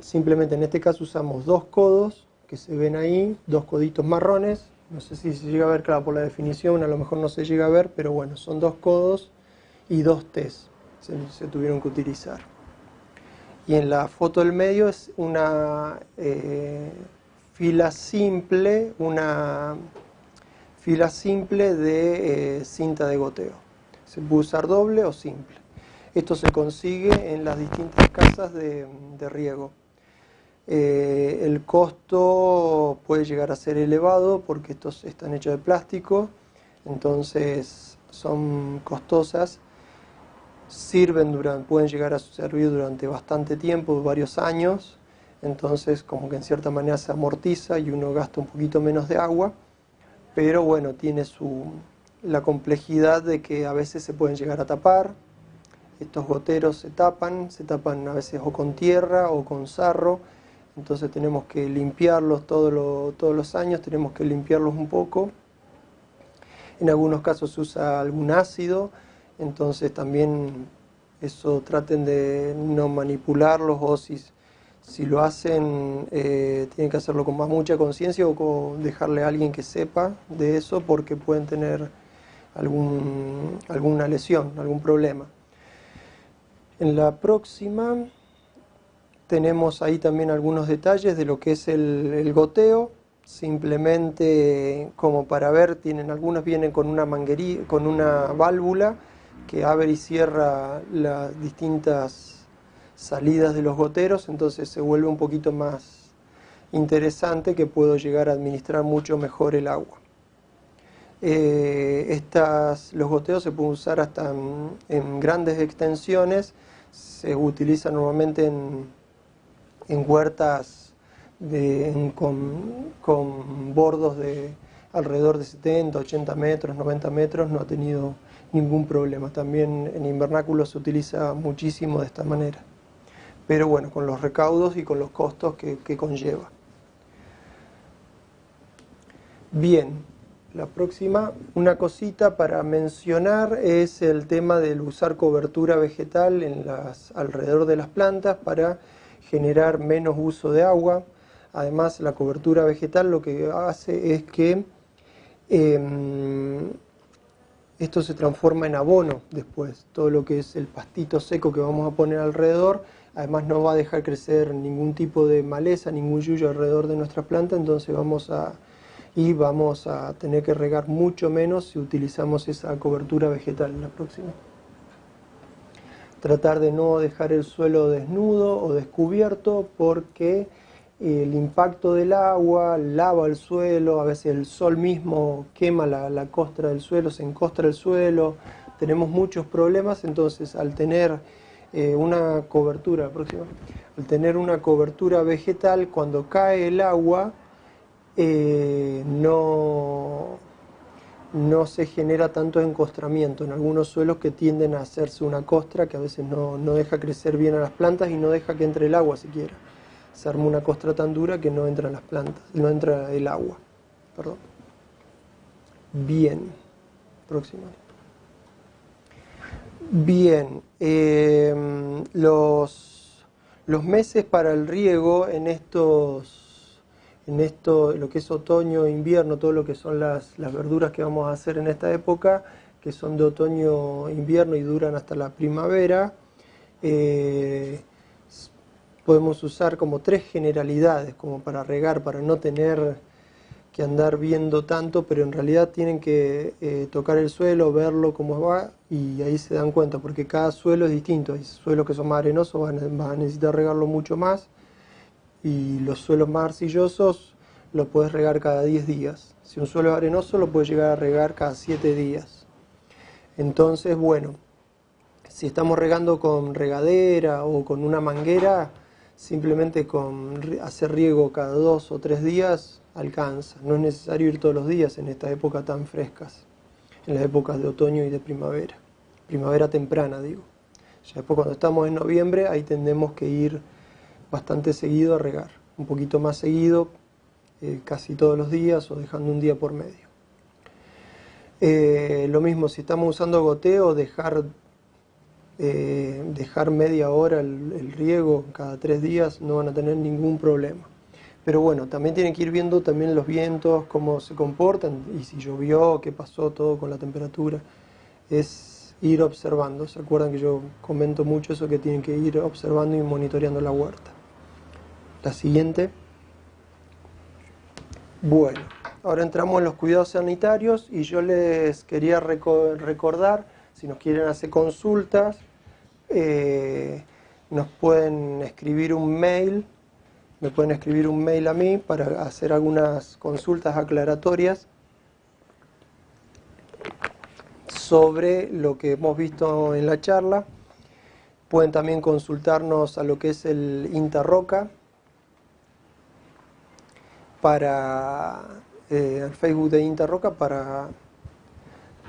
Simplemente en este caso usamos 2 codos que se ven ahí, 2 coditos marrones. No sé si se llega a ver, claro, por la definición a lo mejor no se llega a ver, pero bueno, son 2 codos y 2 T's se tuvieron que utilizar. Y en la foto del medio es una fila simple, de cinta de goteo. Se puede usar doble o simple. Esto se consigue en las distintas casas de riego. El costo puede llegar a ser elevado porque estos están hechos de plástico, entonces son costosas. Pueden llegar a servir durante bastante tiempo, varios años, entonces como que en cierta manera se amortiza y uno gasta un poquito menos de agua, pero bueno, tiene la complejidad de que a veces se pueden llegar a tapar. Estos goteros se tapan a veces o con tierra o con sarro, entonces tenemos que limpiarlos todos los años, tenemos que limpiarlos un poco En algunos casos se usa algún ácido, entonces también eso traten de no manipularlos, o si lo hacen, tienen que hacerlo con mucha conciencia o dejarle a alguien que sepa de eso, porque pueden tener alguna lesión, algún problema. En la próxima tenemos ahí también algunos detalles de lo que es el goteo. Simplemente como para ver, algunas vienen con una manguería, con una válvula que abre y cierra las distintas salidas de los goteros, entonces se vuelve un poquito más interesante, que puedo llegar a administrar mucho mejor el agua. Los goteos se pueden usar hasta en grandes extensiones, se utiliza normalmente en huertas con bordos de alrededor de 70, 80 metros, 90 metros, no ha tenido ningún problema. También en invernáculos se utiliza muchísimo de esta manera, pero bueno, con los recaudos y con los costos que conlleva. Bien, la próxima, una cosita para mencionar es el tema del usar cobertura vegetal alrededor de las plantas para generar menos uso de agua. Además, la cobertura vegetal lo que hace es que esto se transforma en abono después. Todo lo que es el pastito seco que vamos a poner alrededor, además no va a dejar crecer ningún tipo de maleza, ningún yuyo alrededor de nuestra planta, entonces vamos a tener que regar mucho menos si utilizamos esa cobertura vegetal en la próxima. Tratar de no dejar el suelo desnudo o descubierto, porque el impacto del agua lava el suelo, a veces el sol mismo quema la costra del suelo, se encostra el suelo, tenemos muchos problemas. Entonces al tener una cobertura vegetal, cuando cae el agua no se genera tanto encostramiento en algunos suelos que tienden a hacerse una costra que a veces no deja crecer bien a las plantas y no deja que entre el agua siquiera. Se arma una costra tan dura que no entran las plantas, no entra el agua. Perdón. Bien. Próxima. Bien. Los meses para el riego lo que es otoño, invierno, todo lo que son las verduras que vamos a hacer en esta época, que son de otoño, invierno y duran hasta la primavera, podemos usar como 3 generalidades como para regar, para no tener que andar viendo tanto, pero en realidad tienen que tocar el suelo, verlo cómo va, y ahí se dan cuenta, porque cada suelo es distinto. Hay suelos que son más arenosos, vas a necesitar regarlo mucho más, y los suelos más arcillosos los puedes regar cada 10 días. Si un suelo es arenoso, lo puedes llegar a regar cada 7 días. Entonces, bueno, si estamos regando con regadera o con una manguera, simplemente con hacer riego cada 2 o 3 días alcanza. No es necesario ir todos los días en esta época tan frescas, en las épocas de otoño y de primavera. Primavera temprana, digo. Ya después, cuando estamos en noviembre, ahí tendemos que ir bastante seguido a regar, un poquito más seguido, casi todos los días, o dejando un día por medio. Lo mismo, si estamos usando goteo, dejar media hora el riego cada 3 días, no van a tener ningún problema. Pero bueno, también tienen que ir viendo también los vientos, cómo se comportan, y si llovió, qué pasó, todo con la temperatura. Es ir observando. ¿Se acuerdan que yo comento mucho eso, que tienen que ir observando y monitoreando la huerta? La siguiente. Bueno, ahora entramos en los cuidados sanitarios, y yo les quería recordar, si nos quieren hacer consultas, nos pueden escribir un mail, me pueden escribir un mail a mí para hacer algunas consultas aclaratorias sobre lo que hemos visto en la charla. Pueden también consultarnos a lo que es el INTA-ROCA, el Facebook de INTA-ROCA,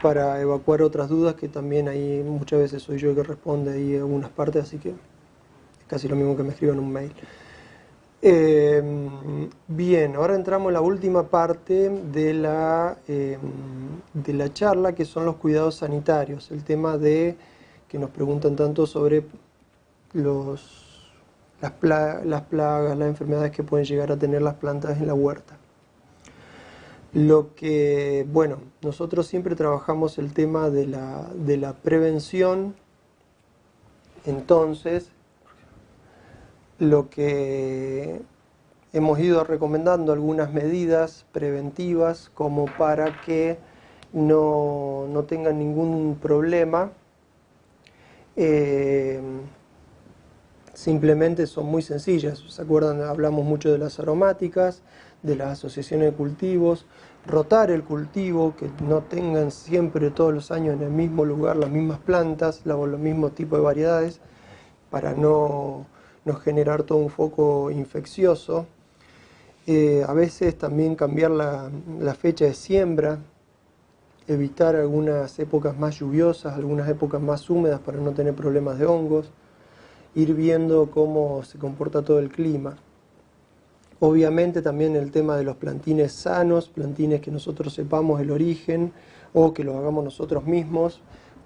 para evacuar otras dudas, que también ahí muchas veces soy yo el que responde ahí algunas partes, así que es casi lo mismo que me escriban un mail. Bien, ahora entramos en la última parte de la charla, que son los cuidados sanitarios, el tema de que nos preguntan tanto sobre las plagas, las enfermedades que pueden llegar a tener las plantas en la huerta. Bueno, nosotros siempre trabajamos el tema de la prevención. Entonces, lo que hemos ido recomendando algunas medidas preventivas como para que no tengan ningún problema. Simplemente son muy sencillas. ¿Se acuerdan? Hablamos mucho de las aromáticas, de las asociaciones de cultivos, rotar el cultivo, que no tengan siempre todos los años en el mismo lugar las mismas plantas, los mismos tipos de variedades, para no generar todo un foco infeccioso. A veces también cambiar la fecha de siembra, evitar algunas épocas más lluviosas, algunas épocas más húmedas para no tener problemas de hongos, ir viendo cómo se comporta todo el clima. Obviamente también el tema de los plantines sanos, plantines que nosotros sepamos el origen o que los hagamos nosotros mismos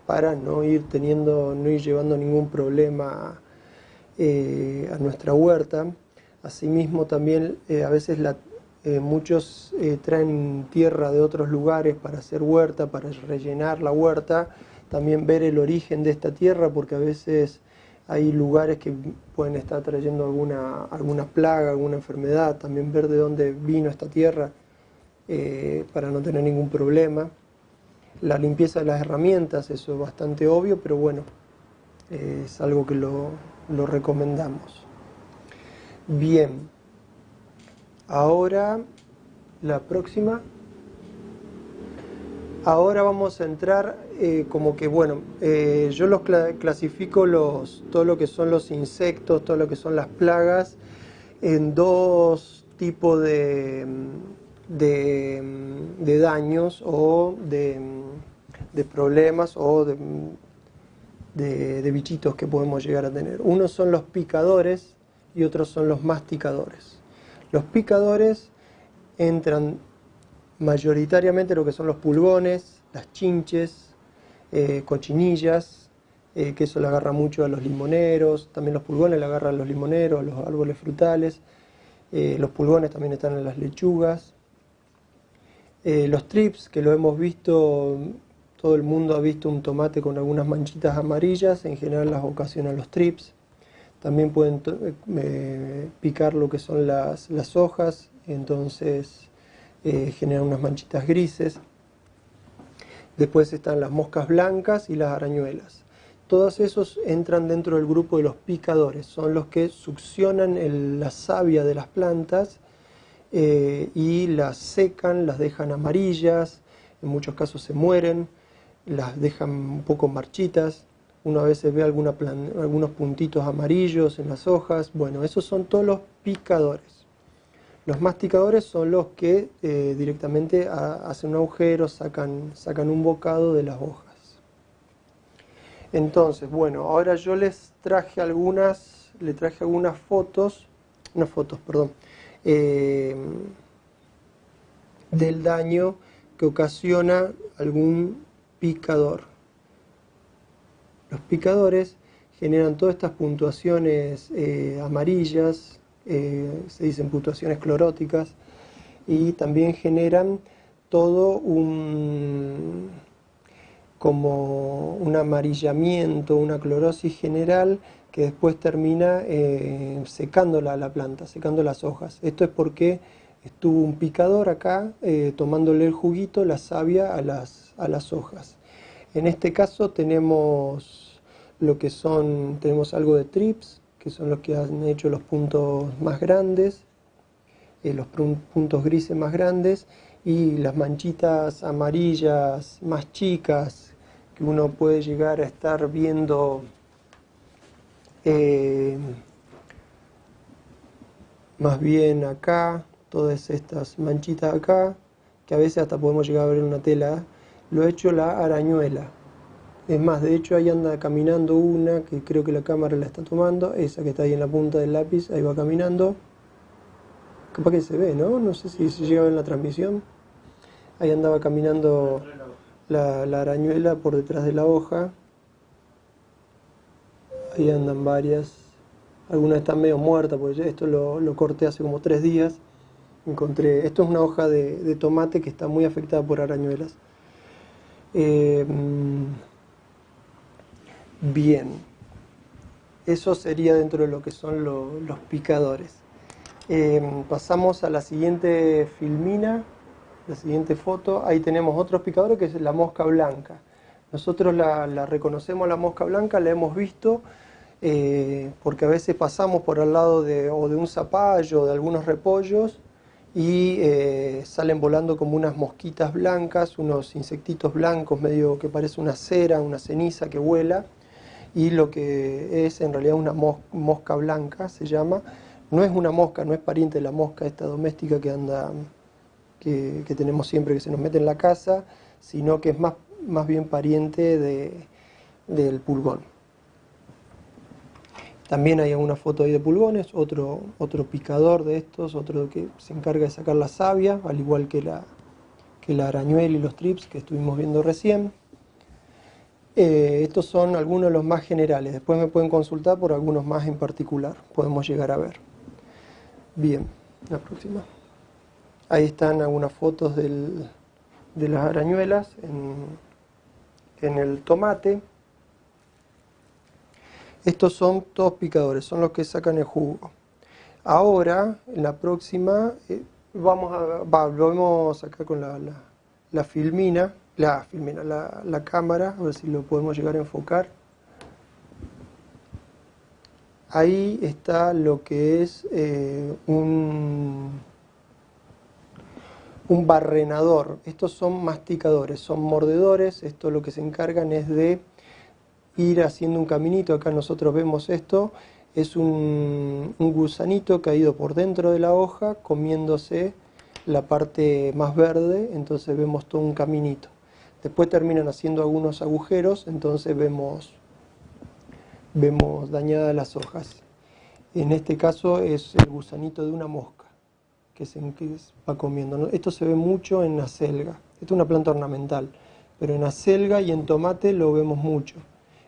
para no ir llevando ningún problema a nuestra huerta. Asimismo también a veces muchos traen tierra de otros lugares para hacer huerta, para rellenar la huerta. También ver el origen de esta tierra, porque a veces hay lugares que pueden estar trayendo alguna plaga, alguna enfermedad. También ver de dónde vino esta tierra para no tener ningún problema. La limpieza de las herramientas, eso es bastante obvio, pero bueno, es algo que lo recomendamos. Bien, ahora la próxima. Ahora vamos a entrar yo los clasifico todo lo que son los insectos, todo lo que son las plagas, en dos tipos de daños o de problemas o de bichitos que podemos llegar a tener. Unos son los picadores y otros son los masticadores. Los picadores entran mayoritariamente lo que son los pulgones, las chinches, cochinillas, que eso le agarra mucho a los limoneros. También los pulgones le agarran a los limoneros, a los árboles frutales. Los pulgones también están en las lechugas. Los trips, que lo hemos visto, todo el mundo ha visto un tomate con algunas manchitas amarillas, en general las ocasionan los trips. También pueden picar lo que son las hojas, entonces generan unas manchitas grises. Después están las moscas blancas y las arañuelas. Todos esos entran dentro del grupo de los picadores, son los que succionan la savia de las plantas y las secan, las dejan amarillas, en muchos casos se mueren, las dejan un poco marchitas. Uno a veces ve algunos puntitos amarillos en las hojas. Bueno, esos son todos los picadores. Los masticadores son los que directamente hacen un agujero, sacan un bocado de las hojas. Entonces, bueno, ahora yo les traje algunas fotos, del daño que ocasiona algún picador. Los picadores generan todas estas puntuaciones amarillas, se dicen puntuaciones cloróticas, y también generan todo como un amarillamiento, una clorosis general que después termina secándola a la planta, secando las hojas. Esto es porque estuvo un picador acá tomándole el juguito, la savia a las hojas. En este caso tenemos algo de trips, que son los que han hecho los puntos más grandes, los puntos grises más grandes, y las manchitas amarillas más chicas que uno puede llegar a estar viendo más bien acá, todas estas manchitas acá, que a veces hasta podemos llegar a ver en una tela. Lo ha hecho la arañuela. Es más, de hecho ahí anda caminando una, que creo que la cámara la está tomando, esa que está ahí en la punta del lápiz, ahí va caminando. Capaz que se ve, ¿no? No sé si se llega a ver en la transmisión. Ahí andaba caminando la arañuela por detrás de la hoja. Ahí andan varias. Algunas están medio muertas, porque esto lo corté hace como 3 días. Encontré, esto es una hoja de tomate que está muy afectada por arañuelas. Bien, eso sería dentro de lo que son los picadores. Pasamos a la siguiente filmina, la siguiente foto. Ahí tenemos otros picadores, que es la mosca blanca. Nosotros la reconocemos, la mosca blanca, la hemos visto porque a veces pasamos por al lado o de un zapallo o de algunos repollos y salen volando como unas mosquitas blancas, unos insectitos blancos, medio que parece una cera, una ceniza que vuela, y lo que es en realidad una mosca blanca se llama. No es una mosca, no es pariente de la mosca esta doméstica que anda, que tenemos siempre, que se nos mete en la casa, sino que es más bien pariente del pulgón. También hay alguna foto ahí de pulgones, otro picador de estos, otro que se encarga de sacar la savia, al igual que la arañuela y los trips que estuvimos viendo recién. Estos son algunos de los más generales, después me pueden consultar por algunos más en particular, podemos llegar a ver. Bien, la próxima. Ahí están algunas fotos de las arañuelas en el tomate. Estos son todos picadores, son los que sacan el jugo. Ahora, en la próxima, volvemos acá con la filmina, la cámara, a ver si lo podemos llegar a enfocar. Ahí está lo que es un barrenador. Estos son masticadores, son mordedores. Esto lo que se encargan es de ir haciendo un caminito. Acá nosotros vemos esto, es un gusanito que ha ido por dentro de la hoja comiéndose la parte más verde, entonces vemos todo un caminito. Después terminan haciendo algunos agujeros, entonces vemos dañadas las hojas. En este caso es el gusanito de una mosca que va comiendo. Esto se ve mucho en acelga. Esto es una planta ornamental, pero en acelga y en tomate lo vemos mucho.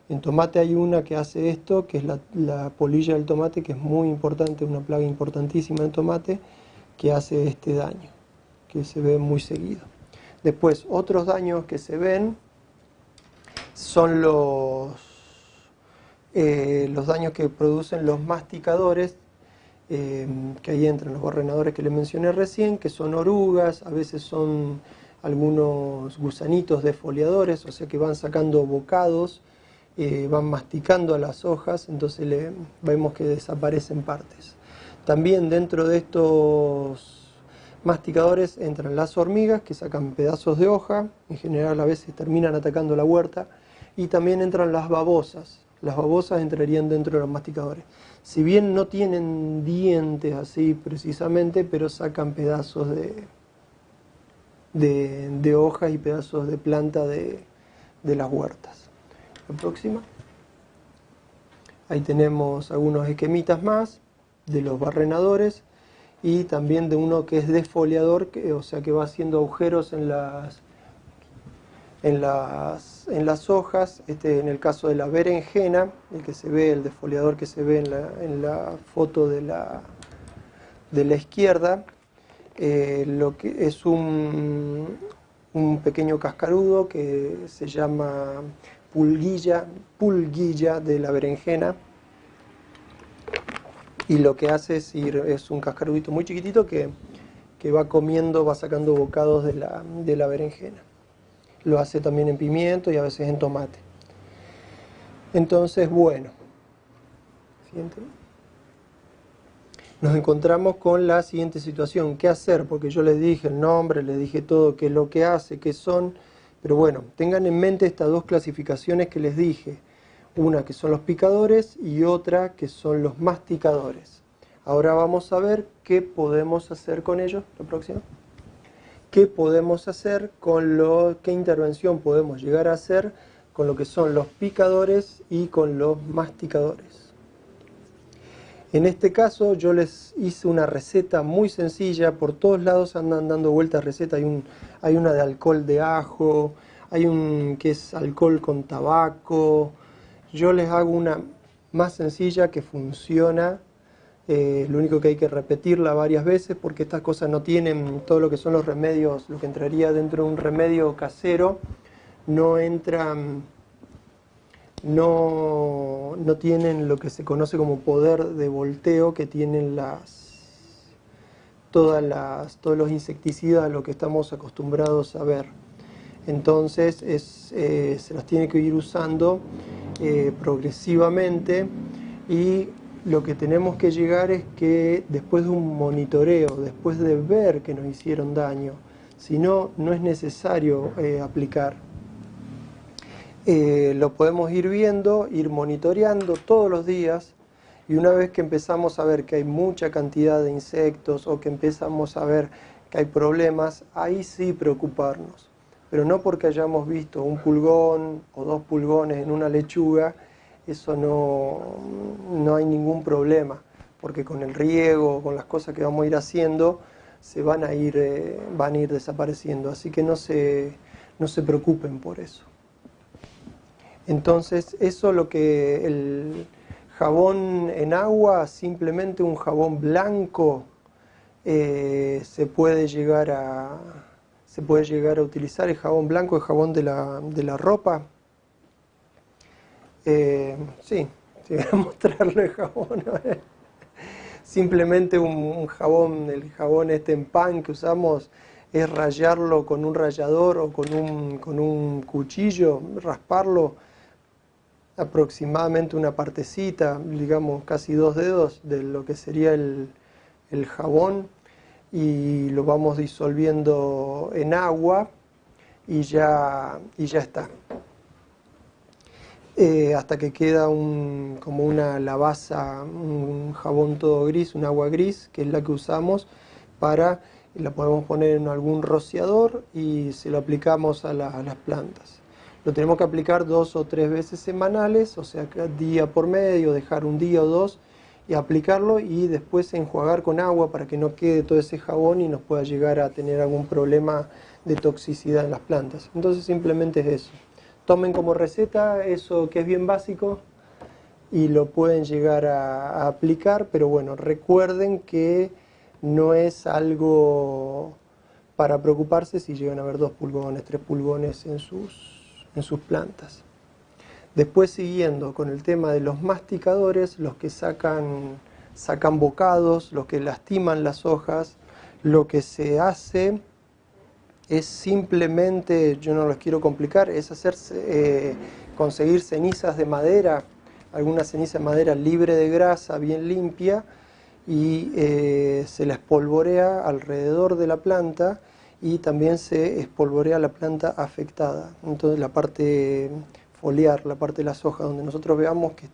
En tomate hay una que hace esto, que es la polilla del tomate, que es muy importante, una plaga importantísima en tomate, que hace este daño, que se ve muy seguido. Después, otros daños que se ven son los daños que producen los masticadores, que ahí entran los barrenadores que les mencioné recién, que son orugas, a veces son algunos gusanitos defoliadores, o sea que van sacando bocados, van masticando a las hojas, entonces vemos que desaparecen partes. También dentro de estos masticadores entran las hormigas que sacan pedazos de hoja, en general a veces terminan atacando la huerta, y también entran las babosas. Las babosas entrarían dentro de los masticadores. Si bien no tienen dientes así precisamente, pero sacan pedazos de hojas y pedazos de planta de las huertas. La próxima. Ahí tenemos algunos esquemitas más de los barrenadores y también de uno que es defoliador, o sea que va haciendo agujeros en las hojas. En el caso de la berenjena, el defoliador que se ve en la foto de la izquierda, lo que es un pequeño cascarudo que se llama pulguilla de la berenjena, y lo que hace es un cascarudito muy chiquitito que va comiendo, va sacando bocados de la berenjena. Lo hace también en pimiento y a veces en tomate. Entonces, bueno, siguiente. Nos encontramos con la siguiente situación. ¿Qué hacer? Porque yo les dije el nombre, les dije todo, qué es lo que hace, qué son. Pero bueno, tengan en mente estas dos clasificaciones que les dije. Una que son los picadores y otra que son los masticadores. Ahora vamos a ver qué podemos hacer con ellos. La próxima. ¿Qué podemos hacer qué intervención podemos llegar a hacer con lo que son los picadores y con los masticadores? En este caso yo les hice una receta muy sencilla, por todos lados andan dando vueltas recetas, hay una de alcohol de ajo, hay un que es alcohol con tabaco. Yo les hago una más sencilla que funciona, lo único que hay que repetirla varias veces porque estas cosas no tienen todo lo que son los remedios, lo que entraría dentro de un remedio casero, no entran, no tienen lo que se conoce como poder de volteo que tienen todos los insecticidas a lo que estamos acostumbrados a ver. Entonces se las tiene que ir usando progresivamente, y lo que tenemos que llegar es que después de un monitoreo, después de ver que nos hicieron daño, si no, no es necesario aplicar. Lo podemos ir viendo, ir monitoreando todos los días, y una vez que empezamos a ver que hay mucha cantidad de insectos o que empezamos a ver que hay problemas, ahí sí preocuparnos. Pero no porque hayamos visto un pulgón o 2 pulgones en una lechuga, eso no hay ningún problema, porque con el riego, con las cosas que vamos a ir haciendo, se van a ir desapareciendo. Así que no se preocupen por eso. Entonces, eso lo que el jabón en agua, simplemente un jabón blanco, se puede llegar a utilizar. El jabón blanco, el jabón de la ropa. Sí, voy a mostrarle el jabón. Simplemente un jabón, el jabón en pan que usamos, es rallarlo con un rallador o con un cuchillo, rasparlo aproximadamente una partecita, digamos casi 2 dedos de lo que sería el jabón, y lo vamos disolviendo en agua y ya está. Hasta que queda como una lavaza, un jabón todo gris, un agua gris, que es la que usamos la podemos poner en algún rociador y se lo aplicamos a las plantas. Lo tenemos que aplicar 2 o 3 veces semanales, o sea, día por medio, dejar un día o 2 y aplicarlo, y después enjuagar con agua para que no quede todo ese jabón y nos pueda llegar a tener algún problema de toxicidad en las plantas. Entonces simplemente es eso. Tomen como receta eso que es bien básico y lo pueden llegar a aplicar, pero bueno, recuerden que no es algo para preocuparse si llegan a haber 2 pulgones, 3 pulgones en sus plantas. Después, siguiendo con el tema de los masticadores, los que sacan bocados, los que lastiman las hojas, lo que se hace es simplemente, yo no los quiero complicar, es conseguir cenizas de madera, alguna ceniza de madera libre de grasa, bien limpia, y se la espolvorea alrededor de la planta, y también se espolvorea la planta afectada. Entonces la parte foliar, la parte de las hojas donde nosotros veamos que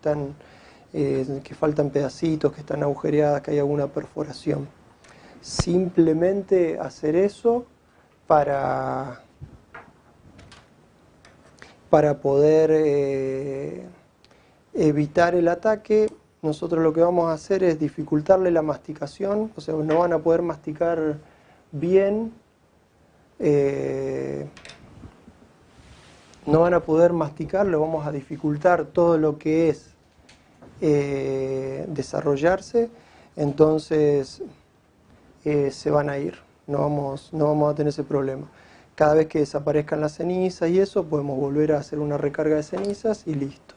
que faltan pedacitos, que están agujereadas, que hay alguna perforación. Simplemente hacer eso para poder evitar el ataque. Nosotros lo que vamos a hacer es dificultarle la masticación, o sea, no van a poder masticar bien, no van a poder masticar, le vamos a dificultar todo lo que es desarrollarse, entonces se van a ir, no vamos a tener ese problema. Cada vez que desaparezcan las cenizas y eso, podemos volver a hacer una recarga de cenizas y listo.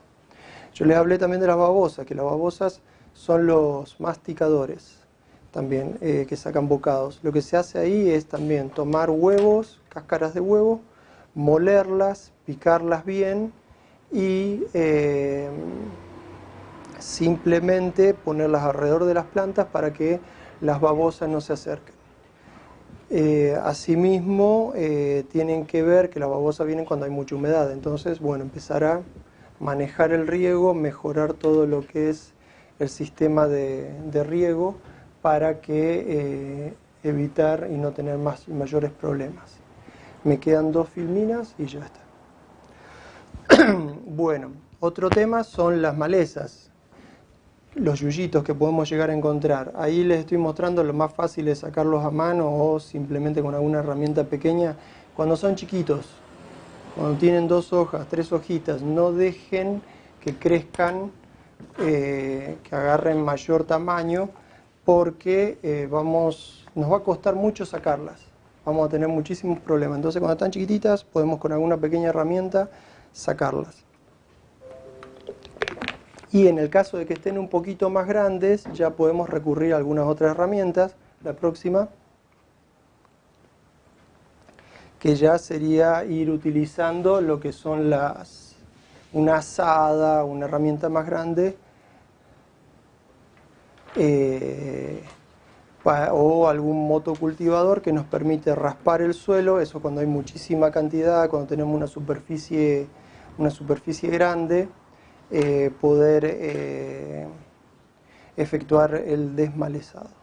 Yo les hablé también de las babosas, que las babosas son los masticadores también, que sacan bocados. Lo que se hace ahí es también tomar huevos, cáscaras de huevo, molerlas, picarlas bien y simplemente ponerlas alrededor de las plantas para que las babosas no se acerquen. Asimismo, tienen que ver que las babosas vienen cuando hay mucha humedad, entonces, bueno, empezar a manejar el riego, mejorar todo lo que es el sistema de riego para que evitar y no tener mayores problemas. Me quedan 2 filminas y ya está. Bueno, otro tema son las malezas. los yuyitos que podemos llegar a encontrar. Ahí les estoy mostrando, lo más fácil es sacarlos a mano o simplemente con alguna herramienta pequeña. Cuando son chiquitos, cuando tienen 2 hojas, 3 hojitas, no dejen que crezcan, que agarren mayor tamaño, porque nos va a costar mucho sacarlas. Vamos a tener muchísimos problemas. Entonces, cuando están chiquititas, podemos con alguna pequeña herramienta sacarlas. Y en el caso de que estén un poquito más grandes, ya podemos recurrir a algunas otras herramientas. La próxima, que ya sería ir utilizando lo que son una azada, una herramienta más grande, o algún motocultivador que nos permite raspar el suelo. Eso cuando hay muchísima cantidad, cuando tenemos una superficie grande, poder efectuar el desmalezado.